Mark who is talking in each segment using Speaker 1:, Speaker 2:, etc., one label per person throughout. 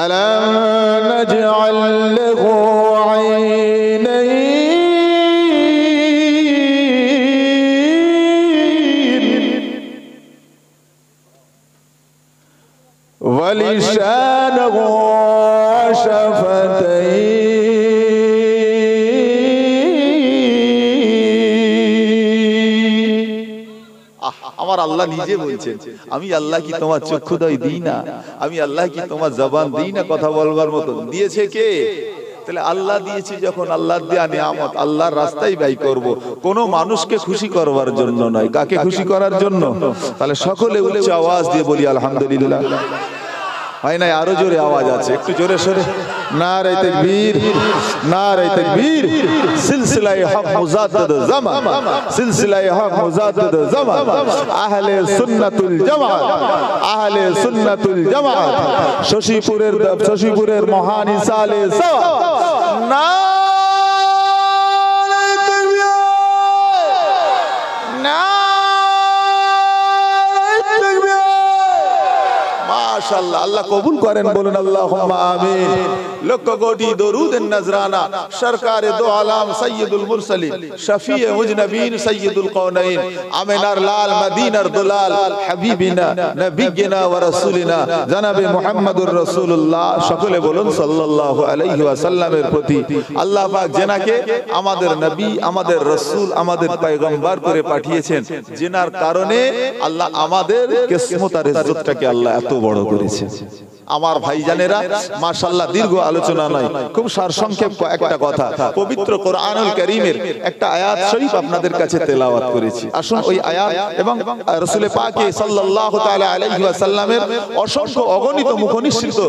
Speaker 1: ألم نجعل له عينين ولسانا وشفتين আমার আল্লাহ নিজে বলছেন আমি আল্লাহ কি তোমার চক্ষুদয় দিই না, আমি আল্লাহ কি তোমার জবান দিই না কথা বলবার মতো? দিয়েছে কে? তাহলে আল্লাহ দিয়েছে যখন, আল্লাহর দেয়া নিয়ামত আল্লাহর রাস্তায় ব্যয় করব, কোন মানুষকে খুশি করবার জন্য নয়। কাকে খুশি করার জন্য? তাহলে সকলে উচ্চ আওয়াজ দিয়ে বলি আলহামদুলিল্লাহ। হয় না? আরো জোরে আওয়াজ আছে, একটু জোরে সরে। নারে তাকবীর, নারে তাকবীর। সিলসিলায়ে হক মুজাদ্দিদ জামান, সিলসিলায়ে হক মুজাদ্দিদ জামান, আহলে সুন্নাতুল জামাত, আহলে সুন্নাতুল জামাত, শশীপুরের মহান ইসালে সাওয়াব। নারে তাকবীর, মাশাআল্লাহ। আল্লাহ কবুল করেন, বলুন আল্লাহুম্মা আমিন। লক্ষ কোটি দরুদের নজরানা সরকারে দো আলাম সৈয়দুল মুরসালিন শফিয়ে মুজনবিন সৈয়দুল কওনাইন আমিনার লাল মদিনার দুলাল হাবিবিনা নবিয়িনা ওয়া রাসূলিনা জনাবে মুহাম্মদুর রাসূলুল্লাহ। সকলে বলুন সাল্লাল্লাহু আলাইহি ওয়াসাল্লামের প্রতি আল্লাহ পাক যেনাকে আমাদের নবী, আমাদের রাসূল, আমাদের পয়গম্বর করে পাঠিয়েছেন, যেনার কারণে আল্লাহ আমাদের কিসমত আর ইজ্জতটাকে আল্লাহ এত বড় করেছে। আমার ভাইজানেরা মাশাআল্লাহ, দীর্ঘ আলোচনা নয়, খুব সারসংক্ষেপ একটা কথা। পবিত্র কোরআনুল কারীমের একটা আয়াত শরীফ আপনাদের কাছে তেলাওয়াত করেছি। আসুন ওই আয়াত এবং রাসূল পাক সাল্লাল্লাহু তাআলা আলাইহি ওয়াসাল্লামের অসংখ্য অগণিত মুখনিসৃত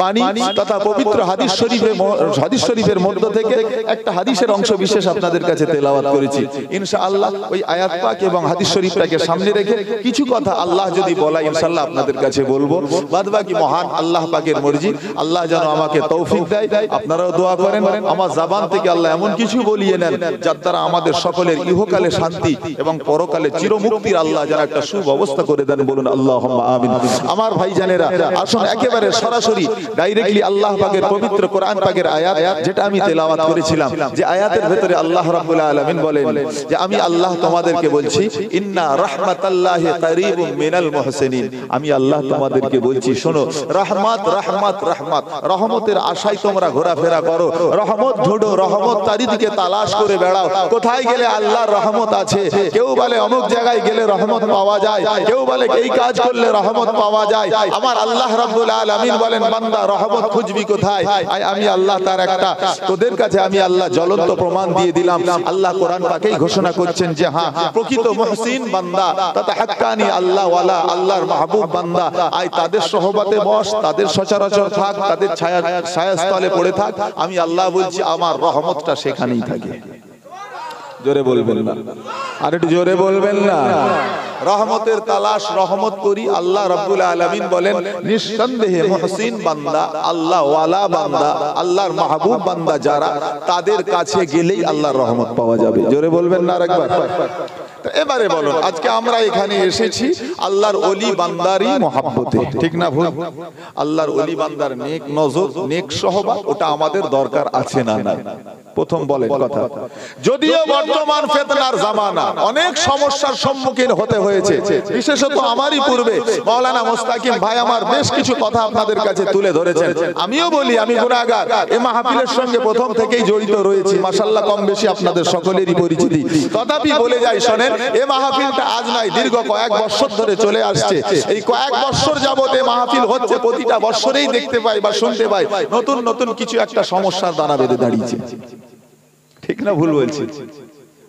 Speaker 1: বাণী তথা পবিত্র হাদিস শরীফের মধ্য থেকে একটা হাদিসের অংশ বিশেষ আপনাদের কাছে তেলাওয়াত করেছি। ইনশাআল্লাহ ওই আয়াত পাক এবং হাদিস শরীফটাকে সামনে রেখে কিছু কথা আল্লাহ যদি বলা ইনশাআল্লাহ আপনাদের কাছে বলবো। বাদবাকি মহান আল্লাহ পাকের মর্জি। আল্লাহ যেন আমাকে তৌফিক দেয়। আপনারাও দোয়া করেন আমার জবান থেকে আল্লাহ এমন কিছু বলিয়ে নেন যার দ্বারা আমাদের সকলের ইহকালে শান্তি এবং পরকালে চিরমুক্তির আল্লাহ যেন একটা সুব্যবস্থা করে দেন, বলুন আল্লাহুম্মা আমিন। আমার ভাইজানেরা আসুন একেবারে সরাসরি ডাইরেক্টলি আল্লাহ পাকের পবিত্র কোরআন পাকের আয়াত, যেটা আমি তেলাওয়াত করেছিলাম, যে আয়াতের ভেতরে আল্লাহ রাব্বুল আলামিন বলেন যে আমি আল্লাহ তোমাদেরকে বলছি ইন্না রাহমাতাল্লাহি কারীবুম মিনাল মুহসিনিন। আমি আল্লাহ তোমাদেরকে বলছি শোনো, রহমত রহমত রহমত, রহমতের আশায় তোমরা ঘোরাফেরা করো, রহমত ঢোঁড়ো, রহমত চারিদিকে তালাশ করে বেড়াও। কোথায় গেলে আল্লাহর রহমত আছে? কেউ বলে অমুক জায়গায় গেলে রহমত পাওয়া যায়, কেউ বলে এই কাজ করলে রহমত পাওয়া যায়। আমার আল্লাহ রাব্বুল আলামিন বলেন বান্দা রহমত খুঁজবি কোথায়? আমি আল্লাহ তার একটা তোদের কাছে আমি আল্লাহ জ্বলন্ত প্রমাণ দিয়ে দিলাম। আল্লাহ কোরআন পাকেই ঘোষণা করছেন যে হ্যাঁ, প্রকৃত মুহসিন বান্দা তথা হাক্কানি আল্লাহ ওয়ালা, আল্লাহর মাহবুব বান্দা, আয় তাদের সহবতে বস, তাদের সচরাচর থাক, তাদের ছায়াস্থলে পড়ে থাক। আমি আল্লাহ বলছি আমার রহমতটা সেখানেই থাকে। জোরে বলবেন না, আর একটু জোরে বলবেন না। রহমতের তালাশ রহমত করি। আল্লাহ রাব্বুল আলামিন বলেন নিঃসন্দেহে মুহসিন বান্দা, আল্লাহ ওয়ালা বান্দা, আল্লাহর মাহবুব বান্দা যারা, তাদের কাছে গেলেই আল্লাহর রহমত পাওয়া যাবে। জোরে বলবেন না আরেকবার। এবারে বলুন, আজকে আমরা এখানে এসেছি আল্লাহর ওলি বান্দারই মহব্বতে, ঠিক না ভুল? আল্লাহর ওলি বান্দার নেক নজর, নেক সহবত, ওটা আমাদের দরকার আছে না না? প্রথম বলেন কথা। যদিও বর্তমান ফিতনার জামানা, অনেক সমস্যার সম্মুখীন হতে হয়েছে, বিশেষত আমারই পূর্বে মাওলানা মুস্তাকিম ভাই আমার বেশ কিছু কথা আপনাদের কাছে তুলে ধরেছেন। আমিও বলি আমি গুনাহগার, এই মাহফিলের সঙ্গে প্রথম থেকেই জড়িত রয়েছি, মাশাআল্লাহ কম বেশি আপনাদের সকলেরই পরিচিতি। তথাপি বলে যাই শোনেন, এই মাহফিলটা আজ নয়, দীর্ঘ কয়েক বছর ধরে চলে আসছে। এই কয়েক বছর যাবত এই মাহফিল হচ্ছে, প্রতিটা বছরেই দেখতে পাই বা শুনতে পাই নতুন নতুন কিছু একটা সমস্যার দানা বেঁধে দাঁড়িয়েছে, ঠিক না ভুল বলছি?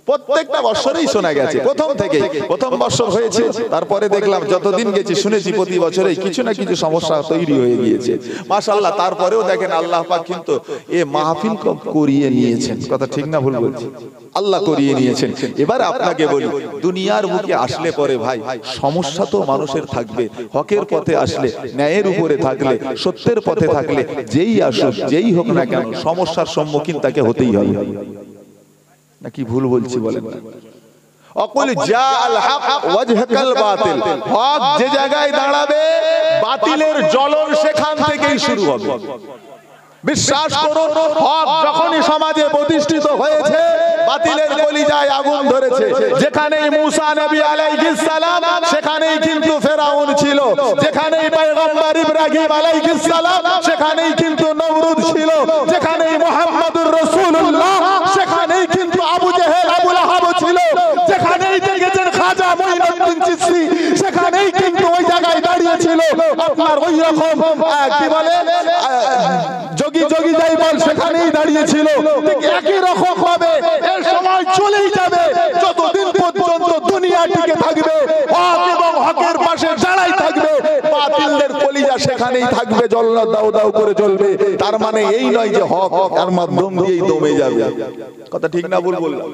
Speaker 1: প্রত্যেকটা বছরেই শোনা গেছে, প্রথম থেকে। প্রথম বছর হয়েছে, তারপরে দেখলাম যতদিন গেছি শুনেছি প্রতি বছরেই কিছু না কিছু সমস্যা তৈরি হয়ে গিয়েছে, মাশাআল্লাহ। তারপরেও দেখেন আল্লাহ পাক কিন্তু এ মাহফিল করিয়ে নিয়েছেন, কথা ঠিক না ভুল বলছি? আল্লাহ করিয়ে নিয়েছেন। এবার আপনাকে বলি, দুনিয়ার বুকে আসলে পরে ভাই সমস্যা তো মানুষের থাকবে। হকের পথে আসলে, ন্যায়ের উপরে থাকলে, সত্যের পথে থাকলে, যেই আসুক যেই হোক না কেন সমস্যার সম্মুখীন তাকে হতেই হবে। নাকি ভুল বলছি বলেন? অকুল জাআল হক ওয়াজহাকাল বাতিল, হক যে জায়গায় দাঁড়াবে বাতিলের জ্বলন সেখান থেকেই শুরু হবে। বিশ্বাস করুন, হক যখনই সমাজে প্রতিষ্ঠিত হয়েছে বাতিলের কলিজায় আগুন ধরেছে। যেখানেই মুসা নবী আলাইহিস সালাম সেখানেই কিন্তু ফেরাউন ছিল, যেখানেই পয়গম্বর ইব্রাহিম আলাইহিস সালাম সেখানেই কিন্তু নমরুদ ছিল, যেখানেই মুহাম্মদুর রাসূলুল্লাহ সেখানেই কিন্তু আবু জেহেল আবু লাহাব ছিল, যেখানেই দেখেছেন খাজা মুঈনুদ্দিন চিশতি সেখানেই কিন্তু ওই জায়গায় দাঁড়িয়ে ছিল আপনার ওই রকম কি বলে যোগী যাই বল সেখানেই দাঁড়িয়েছিল। ঠিক একই রকম ভাবে এই সময় চলেই যাবে যতদিন পর্যন্ত দুনিয়া টিকে থাকবে, হক এবং হকের পাশে যারাই থাকবে বাতিলদের কলিজা সেখানেই থাকবে, জ্বলনা দাও দাও করে জ্বলবে। তার মানে এই নয় যে হক তার মাধ্যম দিয়েই দমে যাবে। কথা ঠিক না ভুল বললাম?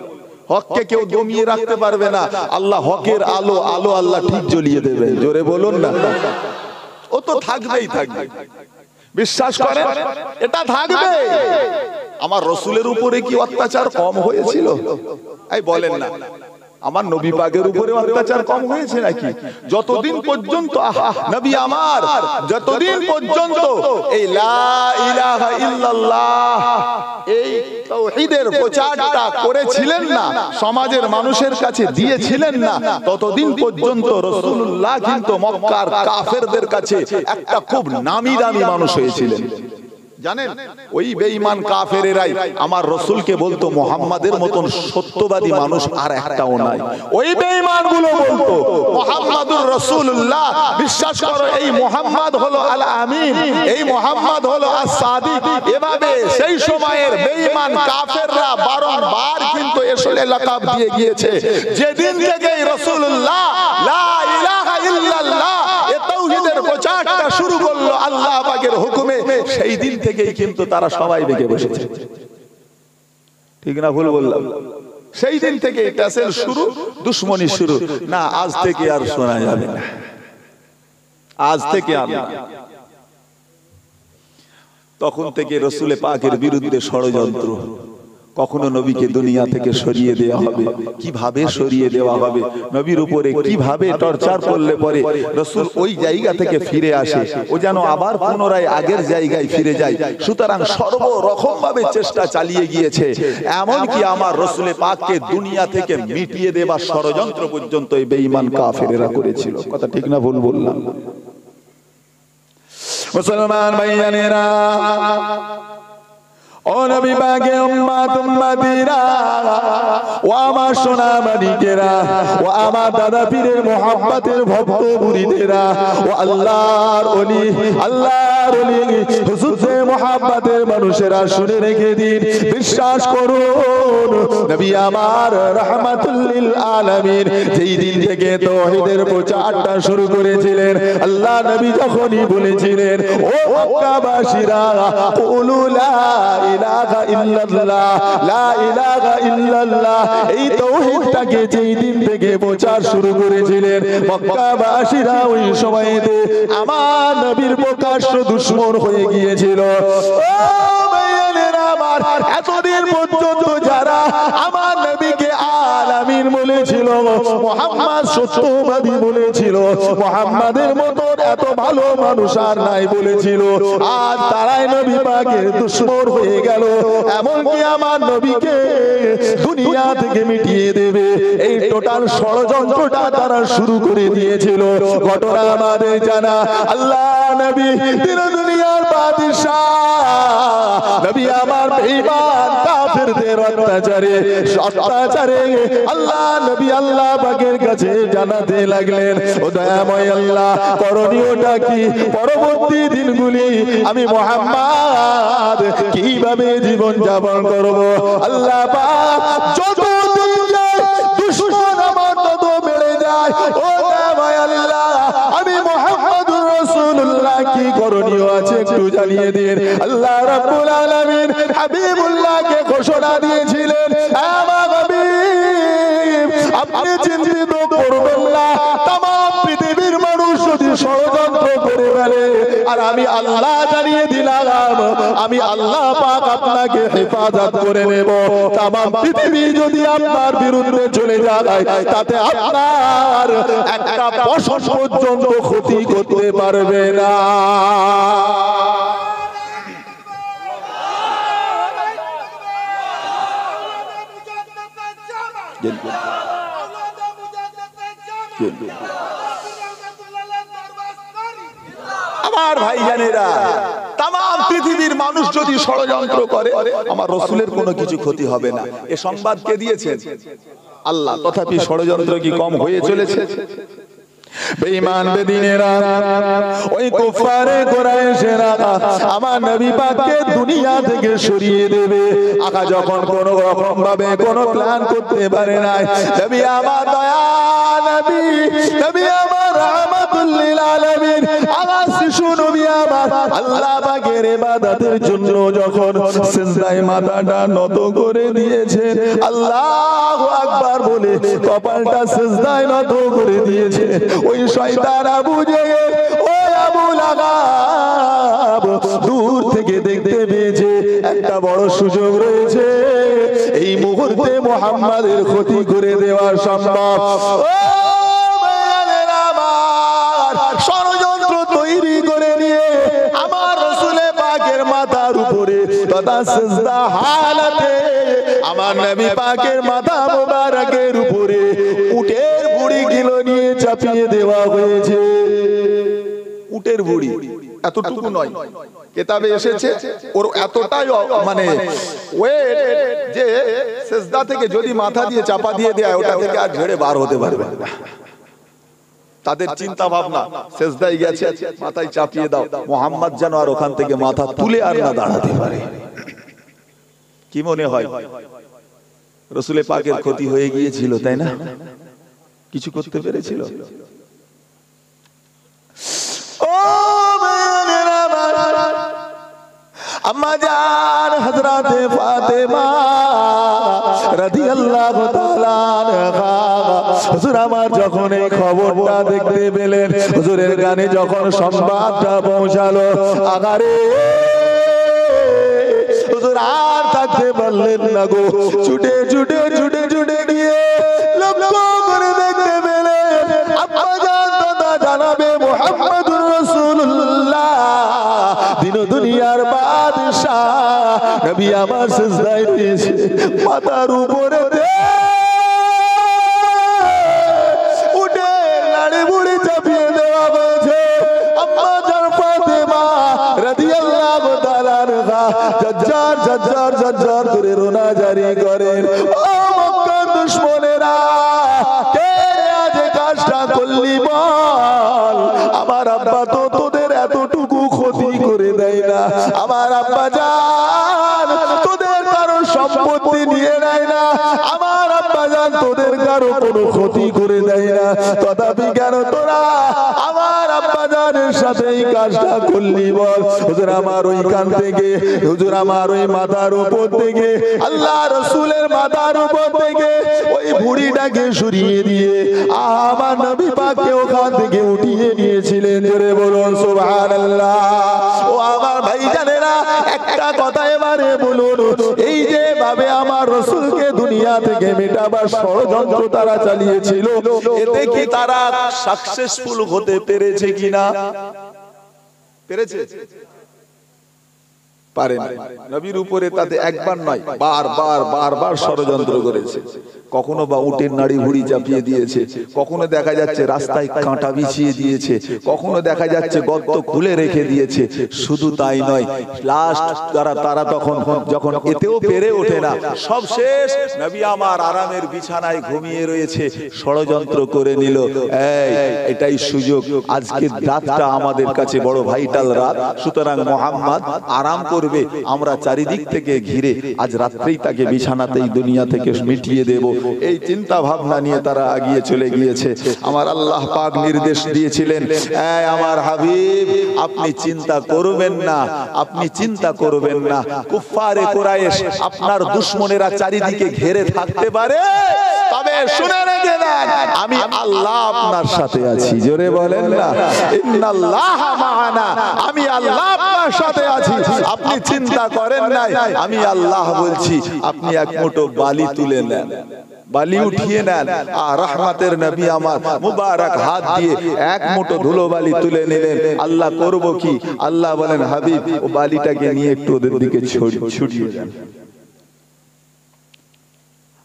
Speaker 1: হককে কেউ দমিয়ে রাখতে পারবে না। আল্লাহ হকের আলো আল্লাহ ঠিক জ্বলিয়ে দেবে। জোরে বলুন না, ও তো থাকবেই থাকবে। বিশ্বাস করেন এটা থাকবে। আমার রাসূলের উপরে কি অত্যাচার কম হয়েছিল? এই বলেন না, আমার নবী পাকের উপরে অত্যাচার কম হয়েছে নাকি? যতদিন পর্যন্ত নবী আমার যতদিন পর্যন্ত এই লা ইলাহা ইল্লাল্লাহ এই তাওহীদের প্রচারটা করেছিলেন না, সমাজের মানুষের কাছে দিয়েছিলেন না, ততদিন পর্যন্ত রাসূলুল্লাহ কিন্তু মক্কার কাফেরদের কাছে একটা খুব নামি দামি মানুষ হয়েছিলেন। জানেন, ওই বেঈমান কাফেরেরাই আমার রাসূলকে বলতো মুহাম্মাদের মতন সত্যবাদী মানুষ আর একটাও নাই। ওই বেঈমানগুলো বলতো মুহাম্মাদুর রাসূলুল্লাহ, বিশ্বাস করো এই মুহাম্মদ হলো আল আমিন, এই মুহাম্মদ হলো আস-সাদিক। এভাবে সেই সময়ের বেঈমান কাফেররা বারংবার কিন্তু এসলে লাকাব দিয়ে গিয়েছে। যেদিন থেকে রাসূলুল্লাহ লা ইলাহা ইল্লাল্লাহ এ তাওহীদের প্রচারটা শুরু করলো আল্লাহ পাকের হুকুমে, সেই দিন থেকেই কিন্তু তারা সবাই বেঁকে বসেছে। ঠিক না ভুল বললাম? সেই দিন থেকে টাসেল শুরু, দুশমনি শুরু। না আজ থেকে আর শোনা যাবে না, আজ থেকে আর না। তখন থেকে রাসূল পাকের বিরুদ্ধে ষড়যন্ত্র, কখনো নবীকে দুনিয়া থেকে সরিয়ে দেওয়া হবে, কিভাবে সরিয়ে দেওয়া হবে, নবীর উপরে কিভাবে টর্চার করলে পরে রাসূল ওই জায়গা থেকে ফিরে আসে, ও যেন আবার পুনরায় আগের জায়গায় ফিরে যায়। সুতরাং সর্বরকম ভাবে চেষ্টা চালিয়ে গিয়েছে, এমনকি আমার রাসূল পাককে দুনিয়া থেকে মিটিয়ে দেবার ষড়যন্ত্র পর্যন্ত এই বেঈমান কাফেরেরা করেছিল। কথা ঠিক না ভুল বললাম? মুসলমান ভাইয়েরা, ও নবী পাকের উম্মত উম্মতিরা, ও আমার সোনা মানিকেরা, ও আমার দাদা পীরের মুহাব্বতের ভক্ত মুরিদেরা, ও আল্লাহর ওলি হুজুরের মুহাব্বতের মানুষেরা শুনে রেখে দিন, বিশ্বাস করুন নবী আমার রাহমাতুল লিল আলামিন যেই দিন থেকে তাওহীদের প্রচারটা শুরু করেছিলেন, আল্লাহ নবী যখনই বলেছিলেন ও মক্কাবাসীরা কুলু লা ইলাহা ইল্লাল্লাহ, লা ইলাহা ইল্লাল্লাহ, এই তাওহীদটাকে যেই দিন থেকে প্রচার শুরু করেছিলেন মক্কাবাসীরা ওই সময়তে আমার নবীর প্রকাশ্য দুশমন হয়ে গিয়েছিল। ও ভাইয়েরা আমার, এতদিন পর্যন্ত যারা আমার নবীকে আলামিন বলেছিল, মুহাম্মদ সত্যবাদী বলেছিল, মুহাম্মাদের মতন এত ভালো মানুষ আর নাই বলেছিল, আজ তারাই নবী পাকের দুশমন হয়ে গেল। এমনকি আমার নবীকে দুনিয়া থেকে মিটিয়ে দেবে এই টোটাল ষড়যন্ত্রটা তারা শুরু করে দিয়েছিল। ঘটনা আমাদের জানা। আল্লাহ নবী দুনিয়ার বাদশাহ নবী আমার বেঈমান কাফেরদের অত্যাচারে আল্লাহ নবী আল্লাহ পাকের কাছে জানাতে লাগলেন, ও দয়াময় আল্লাহ, করণীয়টা কি? পরবর্তী দিনগুলি আমি মুহাম্মদ কিভাবে জীবন যাপন করব? আল্লাহ পাক যতদিন যায় দুশমন আমার তত বেড়ে যায়। ও দয়াময় আল্লাহ, আমি মুহাম্মদুর রাসূলুল্লাহ কি করণীয় আছে একটু জানিয়ে দিন। আল্লাহ রাব্বুল আলামিন হাবিবুল্লাহকে ঘোষণা দিয়েছিলেন, আমার হাবিব আপনি চিন্তিত করবেন না, तमाम পৃথিবীর মানুষ যদি ষড়যন্ত্র করে ফেলে আর আমি
Speaker 2: আমি আল্লাহ জানিয়ে দিলাম আমি আল্লাহ পাক আপনাকে হেফাজত করে নেব। তামাম পৃথিবী যদি আপনার বিরুদ্ধে চলে যায় তাতে আপনার একটা পশম পর্যন্ত ক্ষতি করতে পারবে না।
Speaker 1: আমার ভাইজানেরা, তাম পৃথিবীর মানুষ যদি ষড়যন্ত্র করে আমার রাসূলের কোনো কিছু ক্ষতি হবে না, এ সংবাদ কে দিয়েছেন? আল্লাহ। তথাপি ষড়যন্ত্র কি কম হয়ে চলেছে?
Speaker 2: বেঈমান বেদিনেরা, ওই কুফারে কুরাইশেরা আমার নবী পাককে দুনিয়া থেকে সরিয়ে দেবে। আকা যখন কোন রকম ভাবে কোন প্ল্যান করতে পারে না, নবী আমার দয়া নবী, নবী আমার রাহমাতুল লিল আলামিন, আমার শিশু নবী আমার আল্লাহ পাকের ইবাদতের জন্য যখন সিজদায় মাথাটা নত করে দিয়েছে, আল্লাহু আকবার বলে কপালটা সিজদায় নত করে দিয়েছে, ওই শয়তান আবু জেহেল, ওই আবু লাহাব দূর থেকে দেখতে পেয়েছে একটা বড় সুযোগ রয়েছে, এই মুহূর্তে মুহাম্মাদের ক্ষতি করে দেওয়া সম্ভব। ষড়যন্ত্র তৈরি করে নিয়ে আমার রাসূলে পাকের মাথার উপরে তথা সিজদা হালাতে আমার নবী পাকের মাথা মোবারকের উপরে উটের বুড়ি গিলো নিয়ে চাপিয়ে দেওয়া হয়েছে।
Speaker 1: উটের বুড়ি এতটুকু নয়, কিতাবে এসেছে ওর এতটাই মানে ওয়েট যে সিজদা থেকে যদি মাথা দিয়ে চাপা দিয়ে দেয় ওটা থেকে আর ঝেড়ে বার হতে পারবে না। তাদের চিন্তা ভাবনা সিজদায় গেছে মাথায় চাপিয়ে দাও, মুহাম্মদ যেন আর ওখান থেকে মাথা তুলে আর না দাঁড়াতে পারে। কি মনে হয় রাসূলে পাকের ক্ষতি হয়ে গিয়েছিল, তাই না? কিছু করতে পেরেছিল?
Speaker 2: ও আম্মা জান হযরতে ফাতেমা রাদিয়াল্লাহু তাআলা আনহা, হুজুর আমার যখন এই খবরটা দেখতে পেলেন, হুজুরের কানে যখন সংবাদটা পৌঁছালো, আগারে হুজুর আর থাকতে পারলেন না গো, ছুটে ছুটে ছুটে ছুটে গিয়ে লক্ষ্য করে দেখতে পেলেন আম্মা জান দাদা জানাবে মুহাম্মদুর রাসূলুল্লাহ দিন দুনিয়ার বাদশা নবী আমার সিজদায় রয়েছে, মাথার উপরে উঠে লাড়ি বুড়ি চাপিয়ে দেওয়া হয়েছে। আম্মা জান ফাতেমা রাদিয়াল্লাহু তাআলা আনহা ঝরঝর ঝরঝর ঝরঝর করে রোনা জারি করেন, ও মক্কার দুশমনেরা, কে আজ কাজটা করলি বল? আমার আব্বা তো তোদের এতটুকু ক্ষতি করে দেয় না, আমার আব্বা জান তোদের কারো সম্পত্তি নিয়ে নেয় না, আমার আব্বা জান তোদের কারো কোনো ক্ষতি করে দেয় না, তথাপি কেন তোরা আমার আব্বা জানের সাথে এই কাজটা করলি বল? হুজুর আমার ওই কান থেকে, হুজুর আমার ওই মাথার উপর থেকে, আল্লাহ রাসূলের মাথার উপর থেকে ওই বুড়িটাকে সরিয়ে দিয়ে আমার নবী পাককে ওখান থেকে উঠিয়ে নিয়েছিলেন। জোরে বলুন সুবহানাল্লাহ। ও আমার ভাইজানেরা, একটা কথা এবারে বলুন, এই যে ভাবে আমার রাসূলকে দুনিয়া থেকে মেটাবার ষড়যন্ত্র তারা চালিয়েছিল, এতে কি তারা সাকসেসফুল হতে পেরেছে কিনা? পেরেছে? পারে না। নবীর উপরে তাদের একবার নয় বারবার বারবার ষড়যন্ত্র করেছে। কখনো বা উটের নাড়ি ভুড়ি চাপিয়ে দিয়েছে, কখনো দেখা যাচ্ছে রাস্তায় কাঁটা বিছিয়ে দিয়েছে, কখনো দেখা যাচ্ছে গর্ত খুলে রেখে দিয়েছে। শুধু তাই নয়, লাস্ট তারা তখন যখন এতেও পেরে ওঠে না, সব শেষ, নবী আমার আরামের বিছানায় ঘুমিয়ে রয়েছে, ষড়যন্ত্র করে নিল। এটাই সুযোগ, আজকের রাতটা আমাদের কাছে বড় ভাইটাল রাত, সুতরাং মুহাম্মদ আরাম
Speaker 1: করবে আমরা চারিদিক থেকে ঘিরে আজ রাত্রেই তাকে বিছানাতেই দুনিয়া থেকে মিটিয়ে দেব, এই চিন্তা ভাবনা নিয়ে তারা এগিয়ে চলে গিয়েছে। আমার আল্লাহ পাক নির্দেশ দিয়েছিলেন, আমার হাবিব আপনি চিন্তা করবেন না, আপনি চিন্তা করবেন না। কুফফারে কুরাইশ আপনার দুশমনেরা চারিদিকে ঘিরে থাকতে পারে, তবে শুনে রেখে দেন আমি আল্লাহ আপনার সাথে আছি। জোরে বলেন না, ইন্নাল্লাহা মা'ানা, আমি আল্লাহ আপনার সাথে আছি। আপনি চিন্তা করেন নাই, আমি আল্লাহ বলছি। আপনি এক মুঠো বালি তুলে নেন, বালি উঠিয়ে নেন, আর রহমতের নবী আমার মুবারক হাত দিয়ে এক মুঠো ধুলো বালি তুলে নিলেন। আল্লাহ করব কি? আল্লাহ বলেন, হাবিব ও বালিটাকে নিয়ে একটু ওদের দিকে ছড়িয়ে দেন।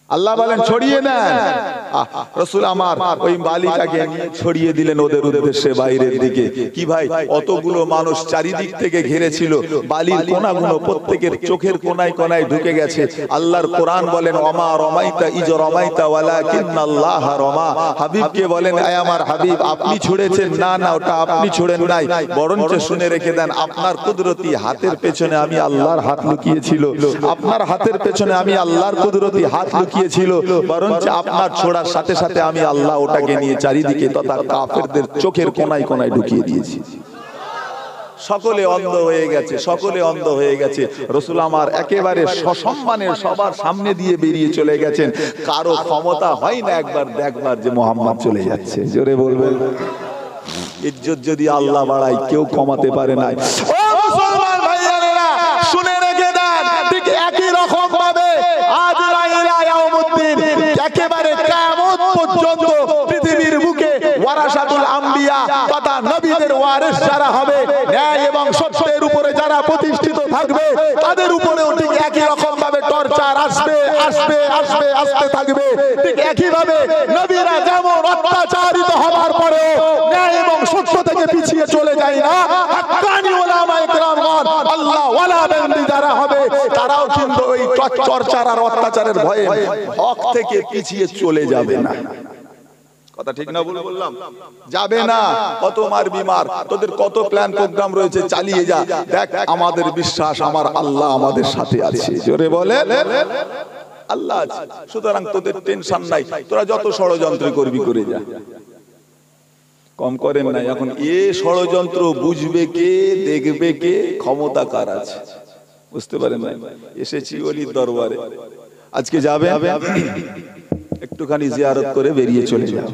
Speaker 1: আল্লাহ বলেন ছড়িয়ে দেন। রাসূল আমার ওই বালিটাকে নিয়ে ছড়িয়ে দিলেন ওদের উদ্দেশ্যে বাইরের দিকে। কি ভাই, অতগুলো মানুষ চারিদিক থেকে ঘিরেছিল, বালির কোনাগুলো প্রত্যেকের চোখের কোনায় কোনায় ঢুকে গেছে। আল্লাহর কোরআন বলেন, ওমা রমাইতা ইজ রমাইতা ওয়ালাকিন্নাল্লাহ রমা। হাবিবকে বলেন, আয় আমার হাবিব আপনি ছুড়েছেন না, না ওটা আপনি ছুড়েন নাই, বরঞ্চ শুনে রেখে দেন আপনার কুদরতি হাতের পেছনে আমি আল্লাহর হাত লুকিয়েছিল, আপনার হাতের পেছনে আমি আল্লাহর কুদরতি হাত লুকিয়েছিল, বরঞ্চ আপনার ছোড়ার সাথে সাথে আমি আল্লাহ ওটাকে নিয়ে চারিদিকে তথা কাফেরদের চোখের কোনায় কোনায় ঢুকিয়ে দিয়েছি। সকলে অন্ধ হয়ে গেছে, সকলে অন্ধ হয়ে গেছে। রাসূল আমার একেবারে সসম্মানে সবার সামনে দিয়ে বেরিয়ে চলে গেছেন। কারো ক্ষমতা হয় না একবার দেখবার যে মুহাম্মদ চলে যাচ্ছে। জোরে বলবেন, ইজ্জত যদি আল্লাহ বাড়ায় কেউ কমাতে পারে না। ও মুসলমান ভাইয়েরা শুনে রেখে দেন, ঠিক একই রকম ভাবে আজ ইয়াউমুদ্দিন একেবারে কিয়ামত পর্যন্ত পৃথিবীর বুকে ওয়ারাসাতুল আম্বিয়া তথা নবীদের ওয়ারিস যারা হবে, ন্যায় এবং সত্যের উপরে যারা প্রতিষ্ঠিত থাকবে, তাদের উপরেও ঠিক একই রকম ভাবে টর্চার আসবে আসবে আসবে আসতে থাকবে। ঠিক একই ভাবে নবীরা যেমন অত্যাচারিত হবার পরেও ন্যায় এবং সত্য থেকে পিছিয়ে চলে যায় না, হাক্কানি উলামায়ে কেরামগণ আল্লাহ ওয়ালা বান্দি যারা হবে, তারাও কিন্তু ওই টর্চার আর অত্যাচারের ভয়ে হক থেকে পিছিয়ে চলে যাবে না। কথা ঠিক না ভুল বললাম? যাবে না। কত মার বিমার, তোদের কত প্ল্যান প্রোগ্রাম রয়েছে, চালিয়ে যা, দেখ আমাদের বিশ্বাস আমার আল্লাহ আমাদের সাথে আছে। জোরে বলে আল্লাহ আছে, সুতরাং তোদের টেনশন নাই, তোরা যত ষড়যন্ত্র করবি করে যা। কম করেন না। এখন এ ষড়যন্ত্র বুঝবে কে, দেখবে কে, ক্ষমতা কার আছে বুঝতে পারেন না। এসেছি ওলির দরবারে, আজকে যাবে একটুখানি জিয়ারত করে বেরিয়ে চলে যাব,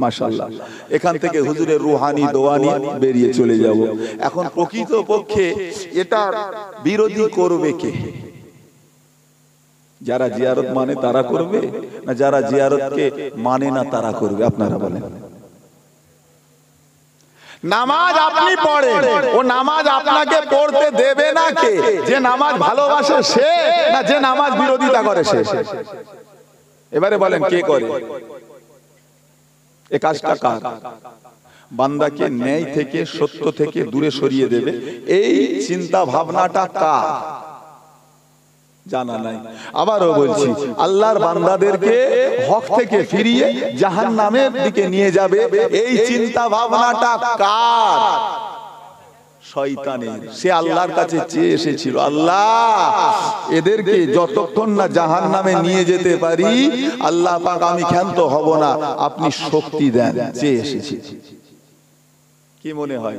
Speaker 1: মাশাআল্লাহ। এখান থেকে হুজুরের রুহানি দোয়া নিয়ে বেরিয়ে চলে যাব। এখন প্রকৃত পক্ষে এটা বিরোধী করবে কে? যারা জিয়ারত মানে তারা করবে, না যারা জিয়ারতকে মানে না তারা করবে? আপনারা বলেন। নামাজ আপনি পড়েন, ও নামাজ আপনাকে পড়তে দেবে না কে? যে নামাজ ভালোবাসে সে, না যে নামাজ বিরোধিতা করে সে? এবারে বলেন কে করে এ কাজটা? কার? বান্দাকে ন্যায় থেকে সত্য থেকে দূরে সরিয়ে দেবে, এই চিন্তা ভাবনাটা কার? জানা নাই। আবারও বলছি, আল্লাহর বান্দাদেরকে হক থেকে ফিরিয়ে জাহান্নামের দিকে নিয়ে যাবে, এই চিন্তা ভাবনাটা কার? শয়তানের। সে আল্লাহর কাছে চেয়ে এসেছিল, আল্লাহ এদেরকে যতক্ষণ না জাহান্নামে নিয়ে যেতে পারি আল্লাহ পাক আমি ক্ষান্ত হব না, আপনি শক্তি দেন, চেয়ে এসেছি। কি মনে হয়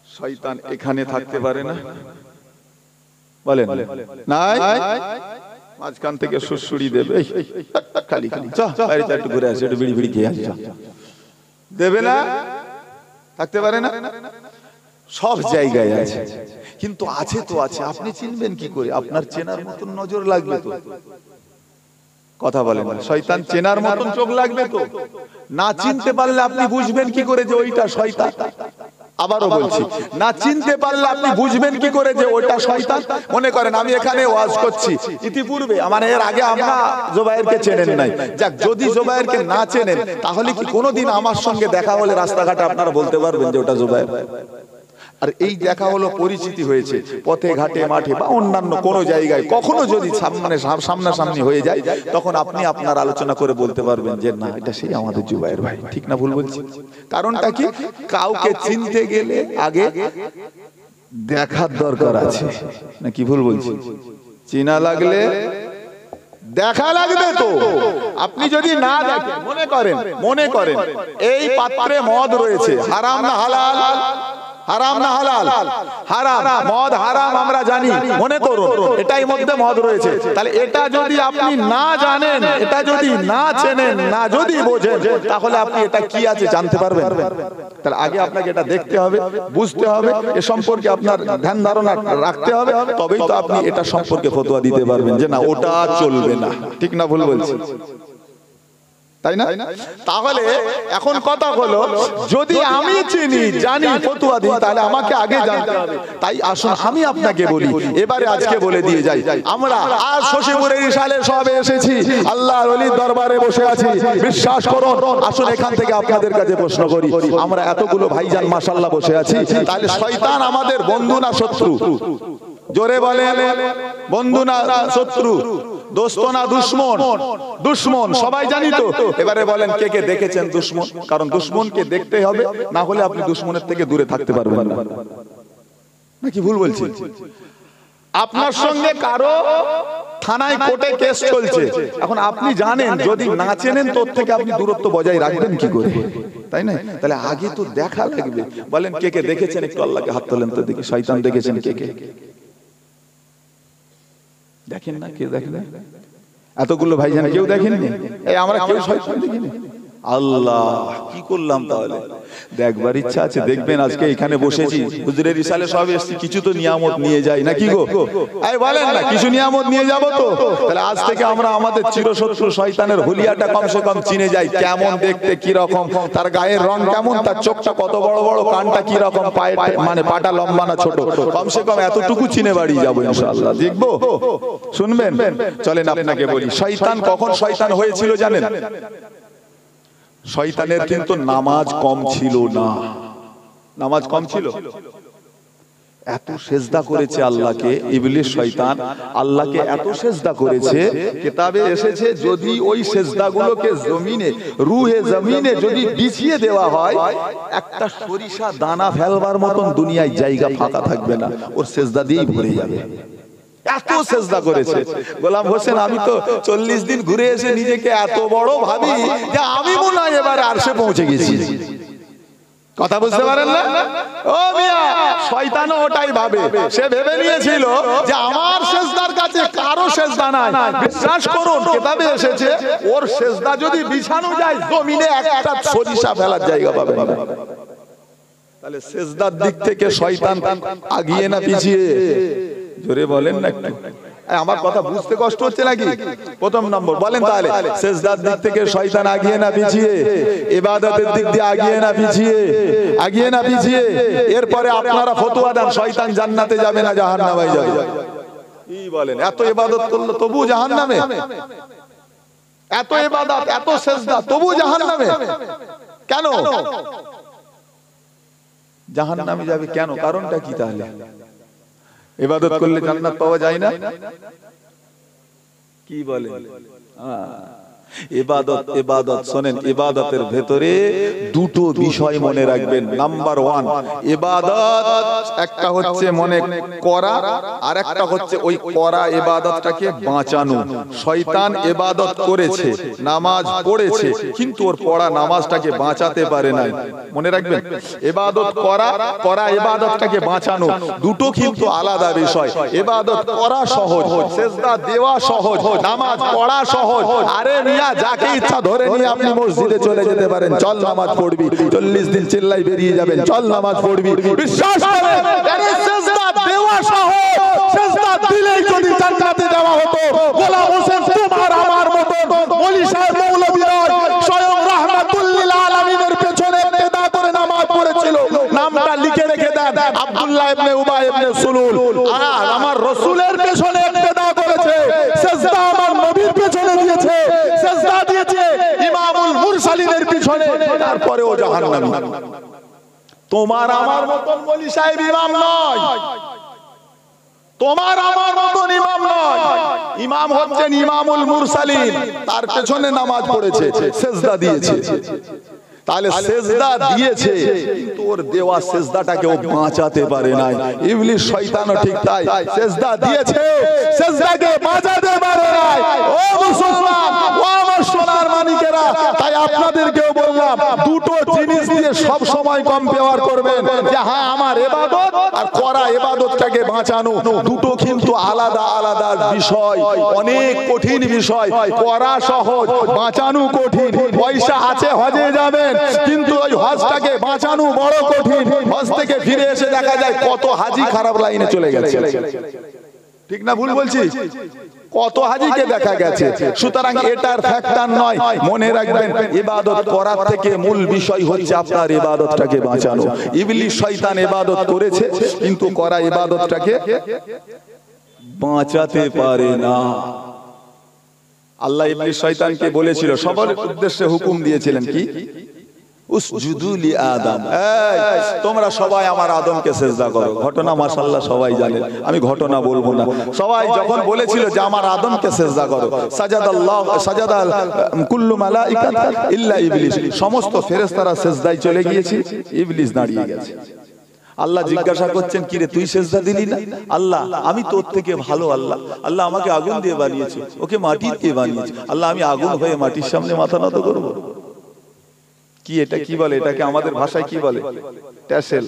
Speaker 1: শয়তান এখানে থাকতে পারে না? বলেন নাই? মাঝখান থেকে সুরসুরি দেবে, খালি খালি বাইরে একটু ঘুরে আসে, একটু বিড়ি বিড়ি খেয়ে আসে, দেবে না? থাকতে পারে না? সব জায়গায় আছে, কিন্তু আছে তো আছে, আপনি চিনবেন কি করে? আপনার চেনার মতন নজর লাগবে তো। কথা বলেন না। শয়তান চেনার মতন চোখ লাগবে তো। না চিনতে পারলে আপনি বুঝবেন কি করে যে ওইটা শয়তান? আবারও বলছি, না চিনতে পারলে আপনি বুঝবেন কি করে যে ওইটা শয়তান? মনে করেন আমি এখানে ওয়াজ করছি, ইতিপূর্বে মানে এর আগে আমরা জোবায়েরকে চেনেন নাই, যাক যদি জোবায়েরকে না চেনেন তাহলে কি কোনোদিন আমার সঙ্গে দেখা হলে রাস্তাঘাটে আপনারা বলতে পারবেন যে ওটা জোবায়ের? আর এই দেখা হলো, পরিচিতি হয়েছে পথে ঘাটে মাঠে বা অন্যান্য কোনো জায়গায়, কখনো যদি সামনাসামনি হয়ে যায় তখন আপনি আপনার আলোচনা করে বলতে পারবেন যে না এটা সেই আমাদের জুবায়ের ভাই। ঠিক না ভুল বলছি? কারণটা কি? কাউকে চিনতে গেলে আগে দেখার দরকার আছে না কি ভুল বলছি? চেনা লাগলে দেখা লাগবে তো। আপনি যদি না দেখেন, মনে করেন এই পাত্রে মদ রয়েছে, হারাম না হালাল? হারাম না হালাল? হারাম। মদ হারাম আমরা জানি, মনে করুন এটাই মধ্যে মদ রয়েছে। তাহলে এটা যদি আপনি না জানেন, এটা যদি না চেনেন, না যদি বোঝেন, তাহলে আপনি এটা কি আছে জানতে পারবেন? তাহলে আগে আপনাকে এটা দেখতে হবে, বুঝতে হবে, এ সম্পর্কে আপনার ধ্যান ধারণা রাখতে হবে, তবেই তো আপনি এটা সম্পর্কে ফতোয়া দিতে পারবেন যে না ওটা চলবে না। ঠিক না ভুল বলছি? তাই না? তাহলে এখন কথা হলো, যদি আমি চিনি জানি ফতোয়া দিই, তাহলে আমাকে আগে জানতে হবে। তাই আসুন আমি আপনাকে বলি, এবারে আজকে বলে দিয়ে যাই, আমরা আজ শশীপুরের ইশালে সবে এসেছি, আল্লাহর ওলির দরবারে বসে আছি। বিশ্বাস করুন, আসুন এখান থেকে আপনাদের কাছে প্রশ্ন করি, আমরা এতগুলো ভাইজান মাশাআল্লাহ বসে আছি, তাহলে শয়তান আমাদের বন্ধু না শত্রু? জোরে বলেন, বন্ধু না শত্রু? দোস্ত না দুশ্মন? দুশ্মন, সবাই জানি তো। এবারে বলেন কে কে দেখেছেন দুশ্মন? কারণ দুশ্মনকে দেখতে হবে, না হলে আপনি দুশ্মনের থেকে দূরে থাকতে পারবেন না। নাকি ভুল বলছি? আপনার সঙ্গে কারো থানায় কোর্টে কেস চলছে, এখন আপনি জানেন, যদি না চেনেন তোর থেকে আপনি দূরত্ব বজায় রাখবেন কি করে? তাই না? তাহলে আগে তো দেখা লাগবে। বলেন কে কে দেখেছেন? একটু আল্লাহকে হাত তোলেন তো দেখি। শয়তান দেখেছেন কে কে? দেখেন না? কেউ দেখেন? এতগুলো ভাইজান কেউ দেখেননি? এই আমরা কেউ শয়তান দেখিনি। আল্লাহ, কি করলাম তাহলে? দেখবার ইচ্ছা আছে, দেখবেন। আজকে এখানে বসেছি, হুজুরের ইশালে সব এসেছি, কিছু তো নিয়ামত নিয়ে যাই নাকি গো? এই বলেন না, কিছু নিয়ামত নিয়ে যাব তো? তাহলে আজ থেকে আমরা আমাদের চিরশত্রু শয়তানের হুলিয়াটা কমসে কম চিনে যাই। কেমন দেখতে, কি রকম, তার গায়ের রং কেমন, তার চোখটা কত বড় বড়, কানটা কি রকম, পায়ে মানে পাটা লম্বা না ছোট, কমসে কম এতটুকু চিনে বাড়ি যাবো ইনশাআল্লাহ। দেখবো, শুনবেন? চলেন আপনাকে বলি, শয়তান কখন শয়তান হয়েছিল জানেন? শয়তানের কিন্তু নামাজ কম ছিল না। নামাজ কম ছিল, এত সেজদা করেছে আল্লাহকে ইবলিস শয়তান, আল্লাহকে এত সেজদা করেছে, কিতাবে এসেছে যদি ওই সেজদাগুলোকে জমিনে, রুহে জমিনে যদি বিছিয়ে দেওয়া হয়, একটা সরিষা দানা ফেলবার মতন দুনিয়ায় জায়গা ফাঁকা থাকবে না, ওর সেজদা দিয়েই ভরে যাবে। এত সেজদা করেছে। গোলাম হোসেন, আমি তো 40 দিন ঘুরে এসে নিজেকে এত বড় ভাবি যে আমি মনে হয় এবারে আরশে পৌঁছে গেছি। কথা বুঝতে পারেন না? ও মিয়া, শয়তানও ওটাই ভাবে। সে ভেবে নিয়েছিল যে আমার সেজদার কাছে কারো সেজদা নাই। বিশ্বাস করুন, কিতাবে এসেছে ওর সেজদা যদি বিছানো যায়, জমিনে একটা সরিষা ফেলার জায়গা পাবে না। তাহলে সেজদার দিক থেকে শয়তান আগিয়ে না পিছিয়ে? জোরে বলেন না একটু। আমার কথা বুঝতে কষ্ট হচ্ছে নাকি? প্রথম নম্বর বলেন তাহলে, সেজদার দিক থেকে শয়তান আগিয়ে না পিছিয়ে? ইবাদতের দিক দিয়ে আগিয়ে না পিছিয়ে? আগিয়ে না পিছিয়ে? এরপরে আপনারা ফতোয়া দেন শয়তান জান্নাতে যাবে না জাহান্নামে যাবে। কি বলেন? এত ইবাদত করলো তবু জাহান্নামে? এত ইবাদত, এত সেজদা, তবু জাহান্নামে? কেন জাহান্নামে যাবে? কেন? কারণটা কি তাহলে? ইবাদত করলে জান্নাত পাওয়া যায় না? কি বলে? ইবাদত, ইবাদত শোনেন, ইবাদতের ভেতরে দুটো বিষয় মনে রাখবেন। নাম্বার 1, ইবাদত একটা হচ্ছে মনে করা, আর একটা হচ্ছে ওই করা ইবাদতটাকে বাঁচানো। শয়তান ইবাদত করেছে, নামাজ পড়েছে, কিন্তু ওর পড়া নামাজটাকে বাঁচাতে পারে না। মনে রাখবেন, ইবাদত করা, করা ইবাদতটাকে বাঁচানো, দুটো কিন্তু আলাদা বিষয়। ইবাদত করা সহজ, সিজদা দেওয়া সহজ, নামাজ পড়া সহজ। আরে মিয়া, যাকে ইচ্ছা ধরে নিয়ে আপনি মসজিদে চলে যেতে পারেন, চল নামাজ পড়বি, 40 দিন চিল্লাই বেরিয়ে যাবেন, চল নামাজ পড়বি। বিশ্বাস করেন, আরে সিজদা দেওয়া সহজ। সিজদা দিলেই যদি জান্নাতে যাওয়া হতো, গোলাম হোসেন তোমার আমার মতো ওলি সাহেব মৌলভী নয়, স্বয়ং রাহমাতুল লিল আলামিনের পেছনে ইক্তেদা করে নামাজ পড়েছিল। নামটা লিখে রেখে দেন, আব্দুল্লাহ ইবনে উবাই ইবনে সুলুল। আর আমার রাসূলের পেছনে ইক্তেদা করেছে, সিজদা আমার নবীর পেছনে দিয়েছে, সিজদা দিয়েছে ইমামুল মুরসালিনের পিছনে, তারপরেও জাহান্নামী। তোমার আমার মতন ওলি সাহেব ইমাম নয়, তোমার আমার মতন ইমাম নয়। ইমাম হচ্ছেন ইমামুল মুরসালিন, তার পেছনে নামাজ পড়েছে, সিজদা দিয়েছে।
Speaker 2: তাহলে সেজদা দিয়েছে কিন্তু ওর দেওয়া সেজদাটাকে ও বাঁচাতে পারে নাই। ইবলিস শয়তানও ঠিক তাই, সেজদা দিয়েছে, সেজদাকে বাঁচাতে পারে নাই। ও মুসলমান, ও আমার সোনার মানিকেরা, তাই আপনাদেরকেও বললাম দুটো জিনিস দিয়ে সব সময় কম্পেয়ার করবেন যে হ্যাঁ আমার ইবাদত আর করা ইবাদতটাকে বাঁচানো দুটো কিন্তু আলাদা আলাদা বিষয়, অনেক কঠিন বিষয়। করা সহজ, বাঁচানো কঠিন। পয়সা আছে হজে যাবেন, কিন্তু ওই হজটাকে বাঁচানো বড় কঠিন। হজ থেকে ফিরে এসে দেখা যায় কত হাজি খারাপ লাইনে চলে গেছে। ঠিক না ভুল বলছি? কত হাজিকে দেখা গেছে। সুতরাং এটার ফ্যাক্টর নয়, মনে রাখবেন ইবাদত করার থেকে মূল বিষয় হচ্ছে আপনার ইবাদতটাকে বাঁচানো। ইবলিস শয়তান ইবাদত করেছে কিন্তু করা ইবাদতটাকে বাঁচাতে পারে না। আল্লাহ ইবলিস শয়তানকে বলেছিল, সবার উদ্দেশ্যে হুকুম দিয়েছিলেন কি? উসজুদু লি আদম, এই তোমরা সবাই আমার আদমকে সিজদা করো। ঘটনা মাশাআল্লাহ সবাই জানেন, আমি ঘটনা বলবো না। সবাই যখন বলেছিল যে আমার আদমকে সিজদা করো, সাজাদা কুল্লু মালাইকাত ইল্লা ইবলিস, সমস্ত ফেরেশতারা সিজদায় চলে গিয়েছে, ইবলিস দাঁড়িয়ে গেছে। আল্লাহ জিজ্ঞাসা করছেন, কি রে তুই সেজদা দিলি না? আল্লাহ আমি তোর থেকে ভালো। আল্লাহ আল্লাহ আমাকে আগুন দিয়ে বানিয়েছে, ওকে মাটি দিয়ে বানিয়েছে। আল্লাহ আমি আগুন হয়ে মাটির সামনে মাথা নত করবো? কি এটা কি বলে? এটাকে আমাদের ভাষায় কি বলে? ট্যাসেল,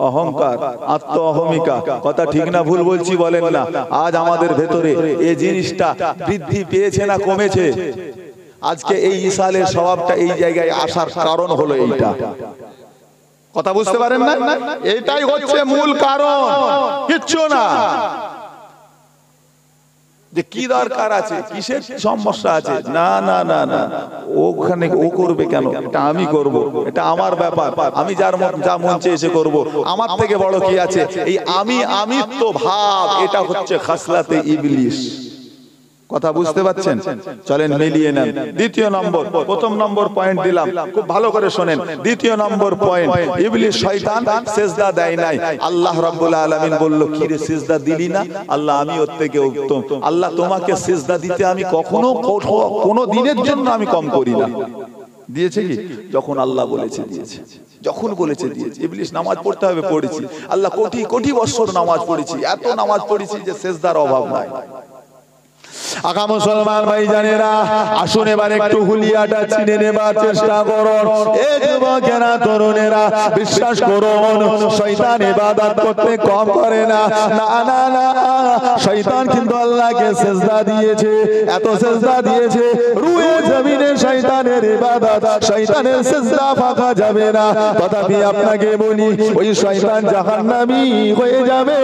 Speaker 2: অহংকার, আত্ম অহমিকা। কথা ঠিক না ভুল বলছি বলেন না? আজ আমাদের ভেতরে এই জিনিসটা বৃদ্ধি পেয়েছে না কমেছে? আজকে এই ইসালের স্বভাবটা এই জায়গায় আসার কারণ হলো এইটা। কথা বুঝতে পারেন না? এইটাই হচ্ছে মূল কারণ, কিচ্ছু না। যে কি দরকার আছে, কিসের সমস্যা আছে? না না না না, ওখানে ও করবে কেন? এটা আমি করব, এটা আমার ব্যাপার, আমি যার যা মন চেয়েছে করব। আমার থেকে বড় কি আছে? এই আমিত্ব ভাব, এটা হচ্ছে খাসলাতে ইবলিস। কথা বুঝতে পাচ্ছেন? চলেন মিলিয়ে নেন। দ্বিতীয় নম্বর, প্রথম নম্বর পয়েন্ট দিলাম, খুব ভালো করে শোনেন। দ্বিতীয় নম্বর পয়েন্ট, ইবলিস শয়তান সেজদা দেয় নাই। আল্লাহ রাব্বুল আলামিন বলল, কি রে সিজদা দিলি না? আল্লাহ আমি ওর থেকে উত্তম। আল্লাহ তোমাকে সিজদা দিতে আমি কখনো কোনো দিনের জন্য আমি কম করি না। দিয়েছে কি? যখন আল্লাহ বলেছে দিয়েছে, যখন বলেছে দিয়েছে। ইবলিস নামাজ পড়তে হবে, পড়েছি। আল্লাহ কোটি কোটি বছর নামাজ পড়েছি, এত নামাজ পড়েছি যে সিজদার অভাব নাই। আগা মুসলমান ভাই জানেরা, আসুন এবার একটু হুলিয়াটা চিনে নেবার চেষ্টা করুন। এই যুবকেরা, তরুণেরা, বিশ্বাস করুন শয়তান ইবাদত করতে কম করে না। না না না, শয়তান কিন্তু আল্লাহকে সিজদা দিয়েছে, এত সিজদা দিয়েছে, রুয়ে জমিনে শয়তানের ইবাদত, শয়তানের সিজদা ফাঁকা যাবে না। তথাপি আপনাকে বলি, ওই শয়তান জাহান্নামী হয়ে যাবে।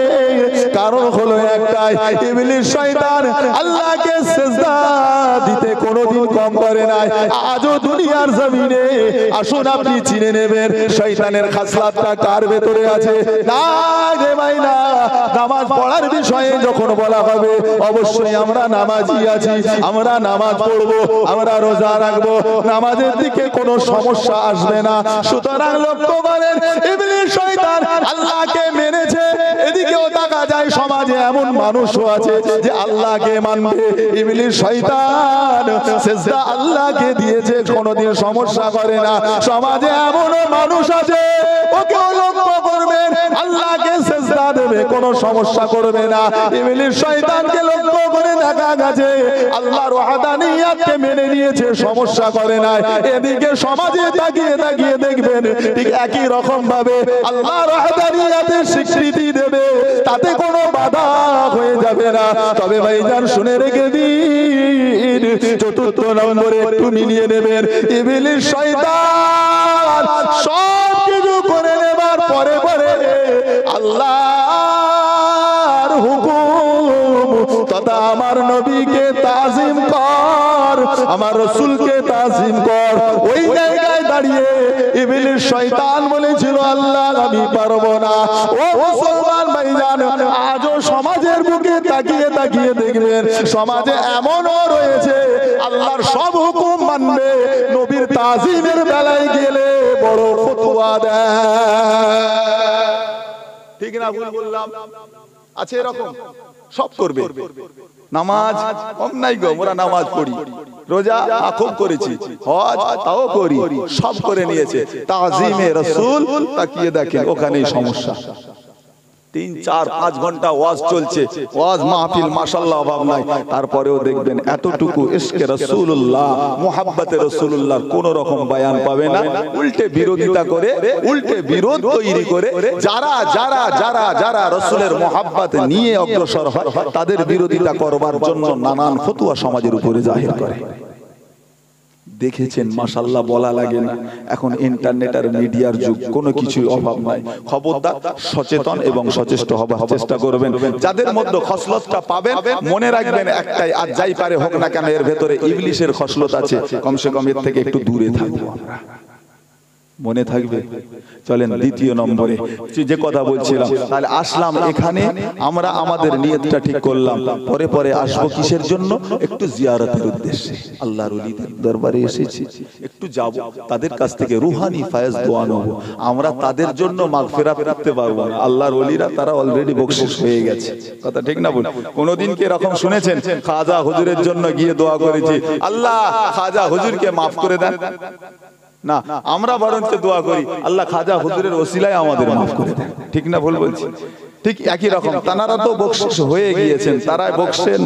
Speaker 2: কারণ হলো একটাই, ইবলিস শয়তান আল্লাহ সিজদা দিতে কোনোদিন কম করে নাই। আজও দুনিয়ার জমিনে আসুন আপনি চিনে নেবেন শয়তানের খাসলাতটা কার ভেতরে আছে। না রে ভাই না, নামাজ পড়ার বিষয়ে যখন বলা হবে, অবশ্যই আমরা নামাজি আছি, আমরা নামাজ পড়বো, আমরা রোজা রাখবো, নামাজের দিকে কোনো সমস্যা আসবে না। সুতরাং লক্ষ্য করেন, ইবলিস শয়তান আল্লাহকে মেনেছে। এদিকেও দেখা যায় সমাজে এমন মানুষও আছে যে আল্লাহকে মানবে, ইবলিস শয়তান সিজদা আল্লাহকে দিয়েছে, কোনোদিন সমস্যা করে না। সমাজে এমন মানুষ আছে, ওকেও লক্ষ্য করবেন, আল্লাহকে সিজদা দেবে, কোনো সমস্যা করবে না। ইবলিস শয়তানকে লক্ষ্য করে দেখা গেছে আল্লাহর ওয়াহদানিয়াতকে মেনে নিয়েছে, সমস্যা করে না। এদিকে সমাজে তাকিয়ে তাকিয়ে দেখবেন ঠিক একই রকম ভাবে আল্লাহর ওয়াহদানিয়াতের স্বীকৃতি দেবে, তাতে কোনো বাধা হয়ে যাবে না। তবে ভাইজান শুনে রেখে দিন, চতুর্থ নম্বরে একটু মিলিয়ে নেবেন, ইবলিস শয়তান সব কিছু করে নেবার পরে পরে আল্লাহর হুকুম তথা আমার নবীকে তাজিম কর, আমার রাসূলকে তাজিম কর, ওই জায়গায় দাঁড়িয়ে ইবলিস শয়তান বলেছিল, আল্লাহ আমি পারবো না। ও মুসলমান ভাইজান, আজও সমাজের বুকে তাকিয়ে তাকিয়ে দেখবেন সমাজে এমনও রয়েছে আল্লাহর সব হুকুম মানবে, নবীর তাজিমের বেলায় গেলে বড় ফতোয়া দেয়। ঠিক না ভুল বললাম?
Speaker 1: আছে এরকম? সব করবে। নামাজ কম নাই গো, আমরা নামাজ পড়ি, রোজা খুব করেছি, হজ তাও করি, সব করে নিয়েছে। তাজিমে রাসূল তাকিয়ে দেখেন ওখানেই সমস্যা। 3, 4, 5 ঘন্টা ওয়াজ চলছে, ওয়াজ মাহফিল মাশাআল্লাহ অভাব নাই, তারপরেও দেখবেন এতটুকু ইশকে রাসূলুল্লাহ, মুহাব্বতে রাসূলুল্লাহর কোন রকম বয়ান পাবে না। উল্টে বিরোধিতা করে, উল্টে বিরোধ তৈরি করে যারা যারা যারা যারা রাসূলের মুহাব্বত নিয়ে অগ্রসর হয় তাদের বিরোধিতা করবার জন্য নানান ফতোয়া সমাজের উপরে জাহির করে। দেখেছেন মাশাআল্লাহ, বলা লাগে না, এখন ইন্টারনেট আর মিডিয়ার যুগ, কোনো কিছুই অভাব নাই। খবরদার সচেতন এবং সচেষ্ট হবার চেষ্টা করবেন। যাদের মধ্যে খসলতটা পাবেন, মনে রাখবেন একটাই, আর যাই পারে হোক না কেন এর ভেতরে ইবলিশের খসলত আছে, কমসে কম এর থেকে একটু দূরে থাকবো আমরা। মনে থাকবে? চলেন দ্বিতীয় নম্বরে যে কথা বলছিলাম, তাহলে আসলাম এখানে আমরা আমাদের নিয়তটা ঠিক করলাম, পরে পরে আসবো কিসের জন্য? একটু জিয়ারতের উদ্দেশ্যে। আল্লাহর ওলিদের দরবারে এসেছি, একটু যাব, তাদের কাছ থেকে রুহানি ফায়েজ দোয়া নেব। আমরা তাদের জন্য মাগফিরাত করতে পারবো না, আল্লাহর ওলিরা তারা অলরেডি বকশিশ হয়ে গেছে। কথা ঠিক না বল? কোনদিন কি এরকম শুনেছেন খাজা হুজুরের জন্য গিয়ে দোয়া করেছি, আল্লাহ খাজা হুজুরকে মাফ করে দেন? না, আমরা বরঞ্চ দোয়া করি আল্লাহ খাজা হুজুরের ওসিলায় আমাদের মাফ করে দেন। ঠিক না ভুল বলছি? ঠিক একই রকম তানারা তো বকশিশ হয়ে গিয়েছেন, তারা বকশেন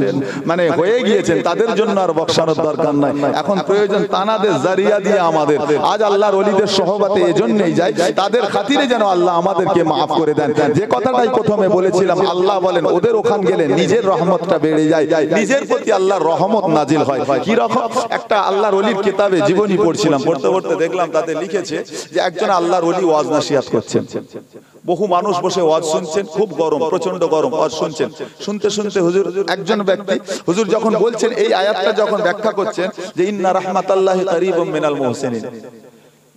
Speaker 1: মানে হয়ে গিয়েছেন, তাদের জন্য আর বকশানোর দরকার নাই। এখন প্রয়োজন তানাদের জারিয়া দিয়ে আমাদের। আজ আল্লাহর ওলিদের সহবতে এজন্যই যাই, তাদের খাতিরে যেন আল্লাহ আমাদেরকে মাফ করে দেন। যে কথাটাই প্রথমে বলেছিলাম, আল্লাহ বলেন ওদের ওখান গেলে নিজের রহমতটা বেড়ে যায়, নিজের প্রতি আল্লাহর রহমত নাজিল হয়। কি রকম? একটা আল্লাহর ওলির কিতাবে জীবনী পড়ছিলাম, পড়তে পড়তে দেখলাম তাতে লিখেছে যে একজন আল্লাহর ওলি ওয়াজ নাসিহাত করছেন, বহু মানুষ বসে ওয়াজ শুনছেন, খুব গরম, প্রচন্ড গরম, ওয়াজ শুনছেন। শুনতে শুনতে হুজুর একজন ব্যক্তি, হুজুর যখন বলছেন এই আয়াতটা যখন ব্যাখ্যা করছেন যে ইন্না রাহমাতাল্লাহি কারীবুম মিনাল মুহসিনিন,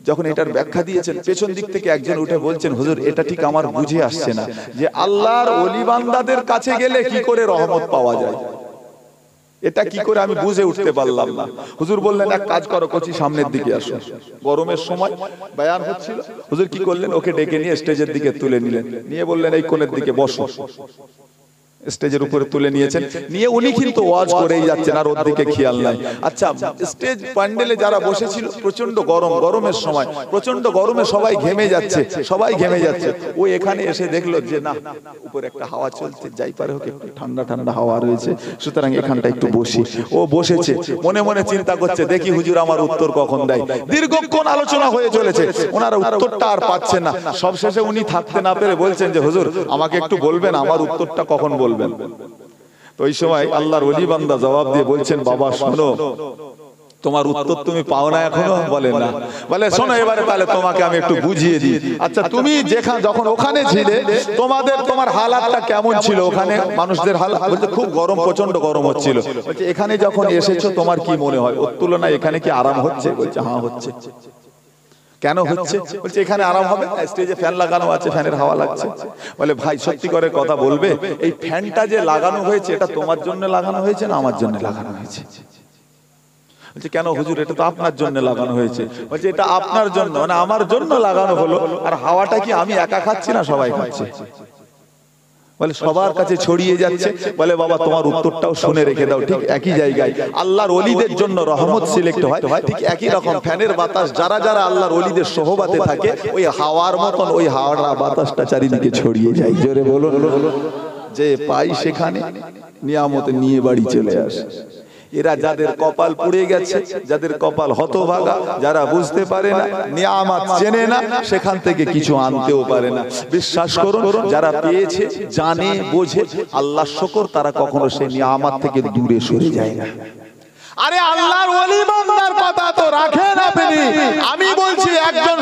Speaker 1: যখন এটার ব্যাখ্যা দিয়েছেন, পেছন দিক থেকে একজন উঠে বলছেন হুজুর এটা ঠিক আমার বুঝে আসছে না যে আল্লাহর ওলি বান্দাদের কাছে গেলে কি করে রহমত পাওয়া যায়, এটা কি করে আমি বুঝে উঠতে পারলাম না। হুজুর বললেন এক কাজ করো, কচি সামনের দিকে আসো। গরমের সময় বয়ান হচ্ছিল, হুজুর কি করলেন, ওকে ডেকে নিয়ে স্টেজের দিকে তুলে নিলেন, নিয়ে বললেন এই কোণের দিকে বসো। স্টেজের উপরে তুলে নিয়েছেন, নিয়ে উনি কিন্তু ওয়াজ করেই যাচ্ছেন আর ওর দিকে খেয়াল নাই। আচ্ছা, স্টেজ প্যান্ডেলে যারা বসেছিল প্রচন্ড গরম, গরমের সময় প্রচন্ড গরমে সবাই ঘেমে যাচ্ছে, সবাই ঘেমে যাচ্ছে। ও এখানে এসে দেখলো যে না, উপরে একটা হাওয়া চলছে, যাই পারে হোক একটু ঠান্ডা ঠান্ডা হাওয়া রয়েছে, সুতরাং এখানটা একটু বসি। ও বসেছে, মনে মনে চিন্তা করছে দেখি হুজুর আমার উত্তর কখন দেয়। দীর্ঘক্ষণ আলোচনা হয়ে চলেছে, ওনারা উত্তরটা আর পাচ্ছেন না। সবশেষে উনি থাকতে না পেরে বলছেন যে হুজুর আমাকে একটু বলবেন আমার উত্তরটা কখন বলবেন। তো ওই সময় আল্লাহর ওলি বান্দা জবাব দিয়ে বলছেন, বাবা শোনো, তোমার উত্তর তুমি পাও না এখনো? বলে না। বলে শোনো এবারে তাহলে তোমাকে আমি একটু বুঝিয়ে দিই। আচ্ছা তুমি যখন ওখানে ছিলে তোমার হালাতটা কেমন ছিল? ওখানে মানুষদের হালাত বলতে খুব গরম, প্রচন্ড গরম হচ্ছিল। বলছে এখানে যখন এসেছো তোমার কি মনে হয় ওর তুলনায় এখানে কি আরাম হচ্ছে? বলছে হ্যাঁ হচ্ছে। কেন হচ্ছে? বলছে এখানে আরাম হবে, স্টেজে ফ্যান লাগানো আছে, ফ্যানের হাওয়া লাগছে। বলে ভাই সত্যি করে কথা বলবে, এই ফ্যানটা যে লাগানো হয়েছে এটা তোমার জন্য লাগানো হয়েছে না আমার জন্য লাগানো হয়েছে? বলছে কেন হুজুর এটা তো আপনার জন্য লাগানো হয়েছে। বলছে এটা আপনার জন্য মানে আমার জন্য লাগানো হলো, আর হাওয়াটা কি আমি একা খাচ্ছি না সবাই খাচ্ছে? বলে সবার কাছে ছড়িয়ে যাচ্ছে। বলে বাবা তোমার উত্তরটাও শুনে রেখে দাও, ঠিক একই জায়গায় আল্লাহর ওলিদের জন্য রহমত সিলেক্ট হয়, ঠিক একই রকম ফ্যানের বাতাস যারা যারা আল্লাহর ওলিদের সোহবাতে থাকে ওই হাওয়ার মতন ওই হাওয়ার বাতাসটা চারিদিকে ছড়িয়ে যায়। জোরে বলুন, যে পাই সেখানে নিয়ামত নিয়ে বাড়ি চলে আসে। এরা যাদের কপাল পুড়ে গেছে, যাদের কপাল হতভাগা, যারা বুঝতে পারে না, নিয়ামত চেনে না, সেখান থেকে কিছু আনতেও পারে না। বিশ্বাস করুন যারা পেয়েছে, জানে, বোঝে, আল্লাহর শুকর, তারা কখনো সেই নিয়ামত থেকে দূরে সরে যায় না। আরে আল্লাহর ওলি বান্দার কথা তো রাখেন আপনি, আমি বলছি একজন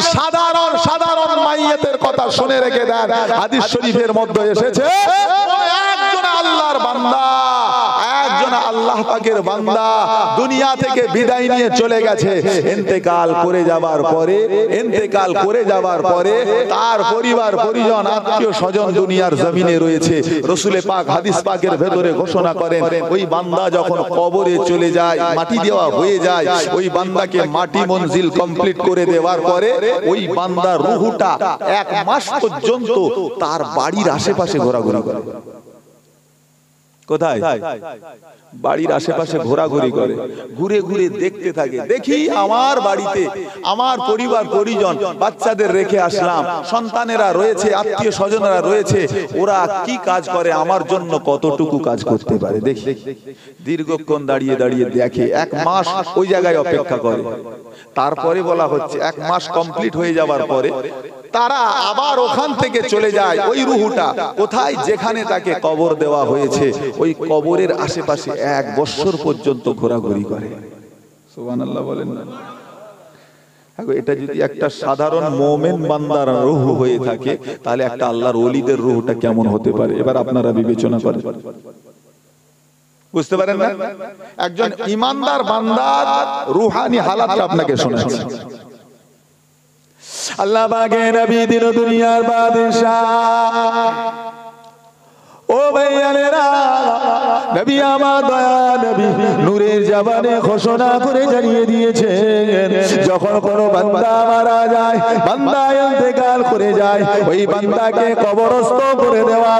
Speaker 1: সাধারণ মাইয়াতের কথা শুনে রেখে দেন। হাদিস শরীফের মধ্যে এসেছে একজন আল্লাহর বান্দা, একজন আল্লাহ পাকের বান্দা দুনিয়া থেকে বিদায় নিয়ে চলে গেছে। ইন্তেকাল করে যাবার পরে তার পরিবার পরিজন আত্মীয় স্বজন দুনিয়ার জমিনে রয়েছে। রাসূল পাক হাদিস পাকের ভেতরে ঘোষণা করেন ওই বান্দা যখন কবরে চলে যায়, মাটি দেওয়া হয়ে যায়, ওই বান্দাকে মাটি মঞ্জিল কমপ্লিট করে দেওয়ার পরে ওই বান্দার রূহটা 1 মাস পর্যন্ত তার বাড়ির আশেপাশে ঘোরাঘুরি করে। কোথায়? বাড়ির আশেপাশে ঘোরাঘুরি করে, ঘুরে ঘুরে দেখতে থাকে, দেখি আমার বাড়িতে আমার পরিবার পরিজন বাচ্চাদের রেখে আসলাম, সন্তানেরা রয়েছে, আত্মীয় স্বজনেরা রয়েছে, ওরা কি কাজ করে, আমার জন্য কতটুকু কাজ করতে পারে দেখি। দীর্ঘক্ষণ দাঁড়িয়ে দাঁড়িয়ে দেখে, 1 মাস ওই জায়গায় অপেক্ষা করে। তারপরে বলা হচ্ছে 1 মাস কমপ্লিট হয়ে যাবার পরে তারা আবার ওখান থেকে চলে যায়। ওই রুহুটা কোথায়? যেখানে তাকে কবর দেওয়া হয়েছে ওই কবরের আশেপাশে 1 বছর পর্যন্ত ঘোরাঘুরি করে। সুবহানাল্লাহ বলেন না? এটা যদি একটা সাধারণ মুমিন বান্দার রূহ হয়ে থাকে, তাহলে একটা আল্লাহর ওলিদের রূহটা কেমন হতে পারে? এবার আপনারা বিবেচনা করেন, বুঝতে পারেন না? একজন ঈমানদার বান্দার রূহানি হালাতটা আপনাকে শোনাচ্ছি।
Speaker 2: আল্লাহ পাকের নবী দিন দুনিয়ার বাদশাহ, ও ভাইয়ানেরা, নবী আমার দয়া নবী নূরের জবানে ঘোষণা করে জানিয়ে দিয়েছেন, যখন কোনো বান্দা মারা যায়, বান্দা ইন্তেকাল করে যায়, ওই বান্দাকে কবরস্থ করে দেওয়া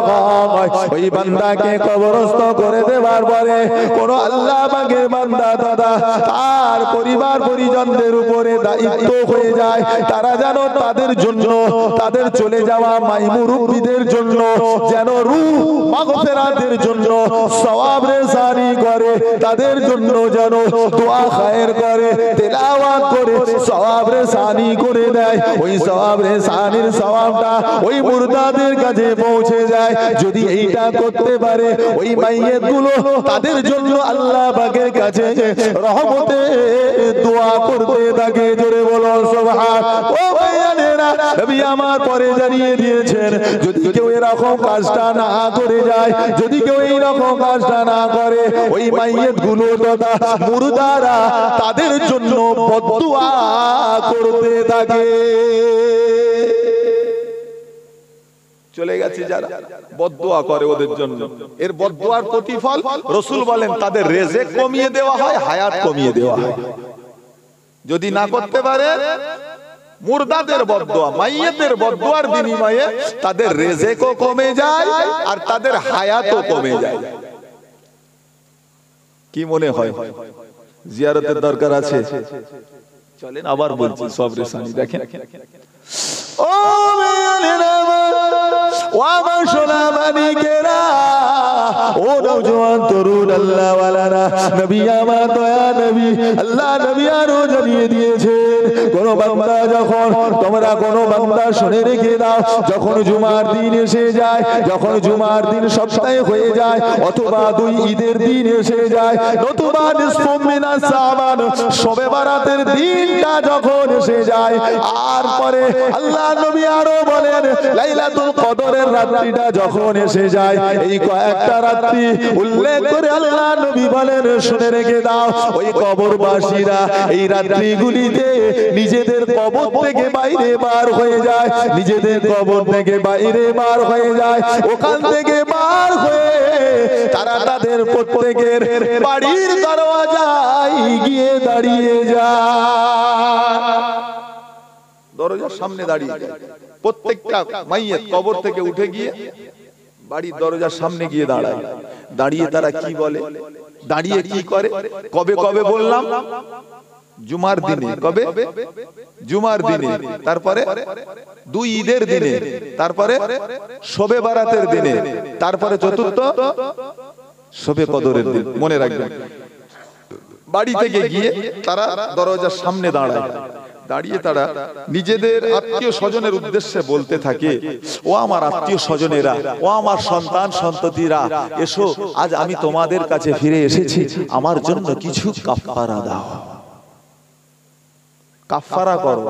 Speaker 2: হয়। ওই বান্দাকে কবরস্থ করে দেওয়ার পরে কোন আল্লাহ পাকের বান্দা দাদা তার পরিবার পরিজনদের উপরে দায়িত্ব হয়ে যায়, তারা যেন তাদের জন্য, তাদের চলে যাওয়া মাই মুরব্বিদের জন্য যেন রূহ মাগফিরাতের জন্য সওয়াব রেসানি করে, তাদের জন্য যেন দোয়া খায়ের করে, তেলাওয়াত করে সওয়াব রেসানি করে দেয়। ওই সওয়াব রেসানির সওয়াবটা ওই মুর্দাদের কাছে পৌঁছে যায়। যদি এইটা করতে পারে ওই মাইয়িত গুলো, তাদের জন্য আল্লাহ পাকের কাছে রহমতে দোয়া করতে থাকে। জোরে বলো সুবহান। ও ভাইয়ানেরা, নবী আমার পরে জানিয়ে দিয়েছেন, যদি কেউ এরকম কাজটা না করে যায়, যদি কেউ এইরকম কাজটা না করে, ওই মাইয়িত গুলো তথা মুর্দারা তাদের জন্য বদদুয়া করতে থাকে।
Speaker 1: চলে গেছে যারা, বদদুয়া করে ওদের জন্য, এর বদদুয়ার প্রতিফল রাসূল বলেন তাদের রিজিক কমিয়ে দেওয়া হয়, হায়াত কমিয়ে দেওয়া হয়। যদি না করতে পারে, মুর্দাদের বদদুয়া, মাইয়িতের বদদুয়ার বিনিময়ে তাদের রিজিকও কমে যায় আর তাদের হায়াতও কমে যায়। কি মনে হয় জিয়ারতের দরকার আছে? চলেন আবার বলছি, সব রেসানি দেখেন।
Speaker 2: ও মেয়েরা, ও আমার সোনা মানিকেরা, ও নওজোয়ান তরুণ আল্লাহ ওয়ালারা, নবী আমার দয়া নবী, আল্লাহ নবী আরো জানিয়ে দিয়েছেন, কোন বান্দা যখন, তোমরা কোন বান্দা শুনে রেখে দাও, যখন জুমার দিন এসে যায়, যখন জুমার দিন সপ্তাহে হয়ে যায়, অথবা 2 ঈদের দিন এসে যায়, নতুবা নিসফু মিনাস শাবান শবে বারাতের দিনটা যখন এসে যায়, আর পরে আল্লাহ নবী আরো বলেন লাইলাতুল কদরের রাত্রিটা যখন এসে যায়, এই কয়েকটা রাত্রি উল্লেখ করে আল্লাহ নবী বলেন, শুনে রেখে দাও, ওই কবরবাসীরা এই রাত্রিগুলিতে নিজেদের কবর থেকে বাইরে বার হয়ে যায়, নিজেদের কবর থেকে বাইরে বার হয়ে যায়, ওখান থেকে বার হয়ে তারা তাদের প্রত্যেকের বাড়ির দরওয়াজায় গিয়ে দাঁড়িয়ে যায়।
Speaker 1: দরজার সামনে দাঁড়িয়ে যায়, প্রত্যেকটা মাইয়িত কবর থেকে উঠে গিয়ে বাড়ির দরজার সামনে গিয়ে দাঁড়ায়। দাঁড়িয়ে তারা কি বলে, দাঁড়িয়ে কি করে? কবে কবে বললাম? জুমার দিনে। কবে? জুমার দিনে। তারপরে 2 ঈদের দিনে, তারপরে শবে বারাতের দিনে, তারপরে চতুর্থ শবে কদরের দিন। মনে রাখবেন, বাড়ি থেকে গিয়ে তারা দরজার সামনে দাঁড়ায়। দাঁড়িয়ে তারা নিজেদের আত্মীয় স্বজনের উদ্দেশ্যে বলতে থাকে, ও আমার আত্মীয় স্বজনেরা, ও আমার সন্তান সন্ততিরা, এসো, আজ আমি তোমাদের কাছে ফিরে এসেছি, আমার জন্য কিছু কাফারা দাও, কাফারা করো,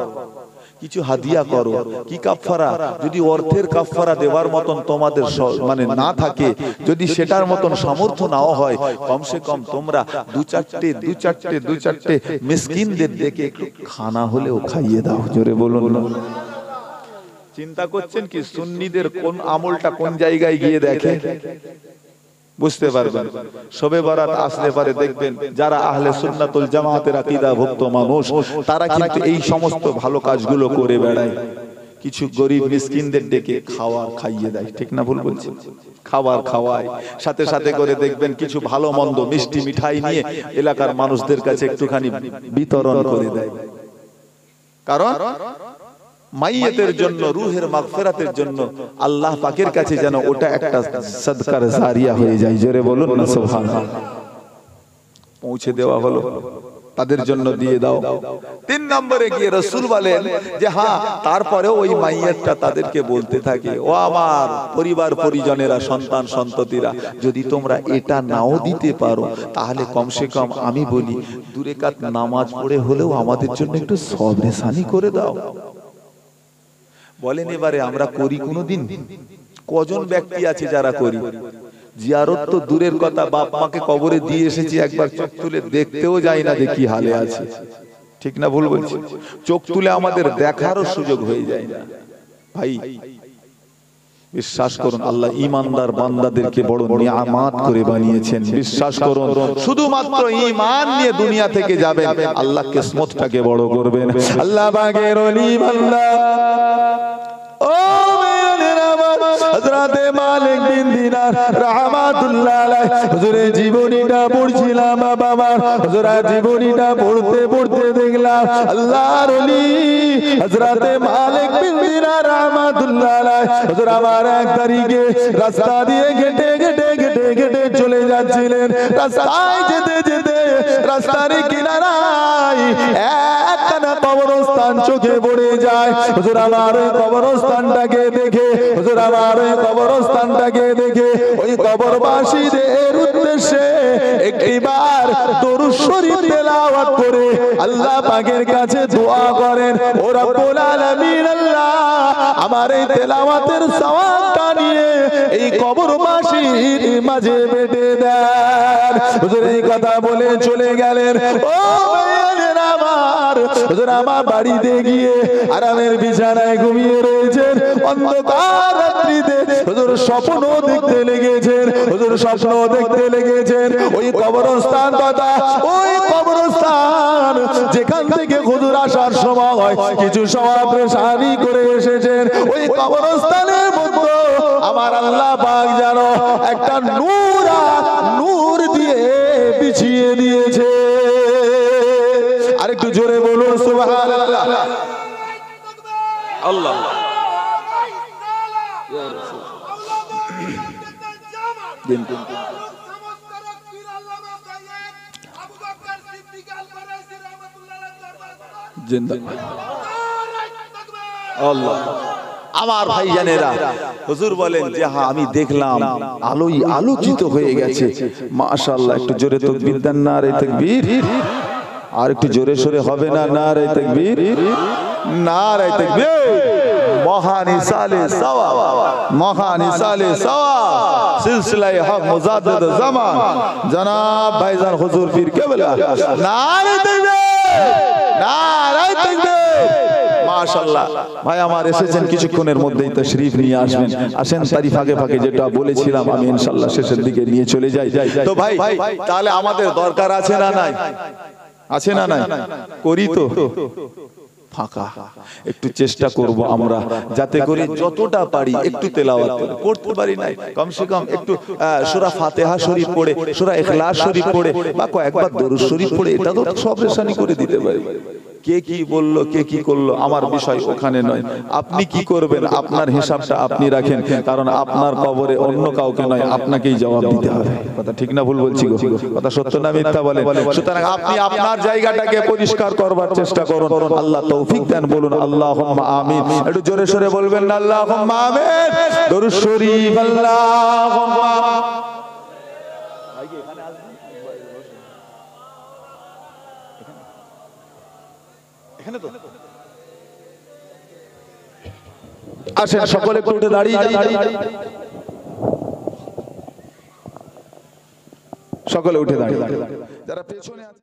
Speaker 1: কিছু হাদিয়া করো। কি কাফারা? যদি অর্থের কাফারা দেওয়ার মতন তোমাদের মানে না থাকে, যদি সেটার মতন সামর্থ্য নাও হয়, কমসে কম তোমরা 2-4টে মিসকিনদের ডেকে একটু খানা হলেও খাইয়ে দাও। জোরে বলুন। চিন্তা করছেন কি সুন্নিদের কোন আমলটা কোন জায়গায় গিয়ে দেখে? বুঝতে পারবেন। শবে বারাত আসলে পরে দেখবেন যারা আহলে সুন্নাতুল জামাতের আকীদা ভুক্ত মানুষ, তারা কিন্তু এই সমস্ত ভালো কাজগুলো করে বেড়ায়। কিছু গরিব মিসকিনদের ডেকে খাওয়া খাইয়ে দেয়, ঠিক না ভুল বলছি? খাবার খাওয়ায়, সাথে সাথে করে দেখবেন কিছু ভালো মন্দ মিষ্টি মিঠাই নিয়ে এলাকার মানুষদের কাছে একটুখানি বিতরণ করে দেয়। কারণ মাইয়াতের জন্য, রুহের মাগফিরাতের জন্য আল্লাহ পাকের কাছে যেন ওটা একটা সাদকার জারিয়া হয়ে যায়। জোরে বলুন না সুবহানাল্লাহ। পৌঁছে দেওয়া হলো, তাদের জন্য দিয়ে দাও। 3 নম্বরে গিয়ে রাসূল বলেন যে হ্যাঁ, তারপরে ওই মাইয়াতটা তাদেরকে বলতে থাকে, ও আমার পরিবার পরিজনেরা, সন্তান সন্ততিরা, যদি তোমরা এটা নাও দিতে পারো তাহলে কমসে কম আমি বলি 2 রাকাত নামাজ পড়ে হলেও আমাদের জন্য একটু সবরেসানি করে দাও। বলেন এবারে আমরা করি কোনোদিন? কজন ব্যক্তি আছে যারা করি? জিয়ারত তো দূরের কথা, বাপ মাকে কবরে দিয়ে এসেছি, একবার চোখ তুলে দেখতেও যাই না যে কি হালে আছে, ঠিক না ভুল বলছি? চোখ তুলে আমাদের দেখারও সুযোগ হয়ে যায় না। ভাই বিশ্বাস করুন, আল্লাহ ঈমানদার বান্দাদেরকে বড় নিয়ামত করে বানিয়েছেন। বিশ্বাস করুন, শুধুমাত্র ঈমান নিয়ে দুনিয়া থেকে যাবেন, আল্লাহ কিসমতটাকে বড় করবেন। আল্লাহ পাকের ওলি বান্দা, ও মেয়েরা আমার, হযরত মালিক বিন দিনার রাহমাতুল্লাহ আলাইহি হুজুরের জীবনীটা পড়ছিলাম বাবা। হুজুরের জীবনীটা পড়তে পড়তে দেখলাম আল্লাহর ওলি হযরত মালিক বিন দিনার রাহমাতুল্লাহ আলাইহি হুজুর আমার 1 তারিখে রাস্তা দিয়ে হেঁটে হেঁটে হেঁটে হেঁটে চলে যাচ্ছিলেন। রাস্তায় যেতে যেতে রাস্তার কিনারায় একখানা কবরস্থান চোখে পড়ে যায়। হুজুর আমার কবরস্থানটাকে দেখে, হুজুর আমার কবরস্থানটাকে দেখে ওই কবরবাসীদের উদ্দেশ্যে একটিবার দরুদ শরীফ তেলাওয়াত করে আল্লাহ পাকের কাছে দোয়া করেন, ও রব্বুল আলামিন, আল্লাহ আমার এই তেলাওয়াতের সওয়াবটা নিয়ে এই কবরবাসীর মাঝে বেঁধে দেন। হুজুর এই কথা বলে চলে গেলেন। ও ভাইয়েরা আমার, হুজুর আমার বাড়িতে গিয়ে আরামের বিছানায় ঘুমিয়ে রয়েছেন। অন্ধকার রাত্রিতে হুজুর স্বপ্ন দেখতে লেগেছেন, হুজুর স্বপ্ন দেখতে লেগেছেন ওই কবরস্থান কথা, ওই কবরস্থান যেখান থেকে হুজুর আসার সময় কিছু সময় পেশানি করে এসেছেন, ওই কবরস্থানের মধ্যে আমার আল্লাহ পাক যেন একটা নূর দিয়ে বিছিয়ে দিয়েছে। আরেকটু জোরে বলুন সুবহানাল্লাহ। আল্লাহ আল্লাহ আমার ভাইজানেরা, হুজুর বলেন যে হ্যাঁ আমি দেখলাম আলোই আলোকিত হয়ে গেছে। মাশাআল্লাহ, একটু জোরে তাকবীর দেন, নারে তাকবীর। আর একটু জোরে সোরে হবে না? নারে তাকবীর, নারে তাকবীর। মহান ইসালে সওয়াব, মহান ইসালে সওয়াব, সিলসিলায়ে হক মুজাদ্দিদ জামান জনাব ভাইজান হুজুর পীর কেবলা, নারে তাকবীর, নারে তাকবীর। মাশাআল্লাহ, ভাই আমার এসেছেন, কিছুক্ষণের মধ্যেই তাশরীফ নিয়ে আসবেন। আসেন, তারই ফাঁকে ফাঁকে যেটা বলেছিলাম আমি ইনশাআল্লাহ শেষের দিকে নিয়ে চলে যাই। তো ভাই তাহলে আমাদের দরকার আছে না নাই? আছে না নাই? করি তো ফাঁকা একটু চেষ্টা করব আমরা, যাতে করে যতটা পারি একটু তেলাওয়াত করে পড়তে পারি, নাই কমসে কম একটু সূরা ফাতিহা শরীফ পড়ে, সূরা ইখলাস শরীফ পড়ে, বা কয়েকবার দরুদ শরীফ পড়ে, এটা তো সব রেশানি করে দিতে পারি। কে কি বললো, কে কি করলো, আমার বিষয় ওখানে নয়। আপনি কি করবেন আপনার হিসাবটা আপনি রাখেন, কারণ আপনার কবরে অন্য কাউকে নয়, আপনাকেই জবাব দিতে হবে। কথা ঠিক না ভুল বলছি গো? কথা সত্য না মিথ্যা বলেন? সুতরাং আপনি আপনার জায়গাটাকে পরিষ্কার করবার চেষ্টা করুন। আল্লাহ তৌফিক দেন, বলুন আল্লাহুম্মা আমিন। একটু জোরে সোরে বলবেন না আল্লাহুম্মা আমিন। দরুদ শরীফ আল্লাহুম্মা। এখানে তো আসেন সকলে একটু উঠে দাঁড়িয়ে যাই, সকলে উঠে দাঁড়িয়ে যারা পেছনে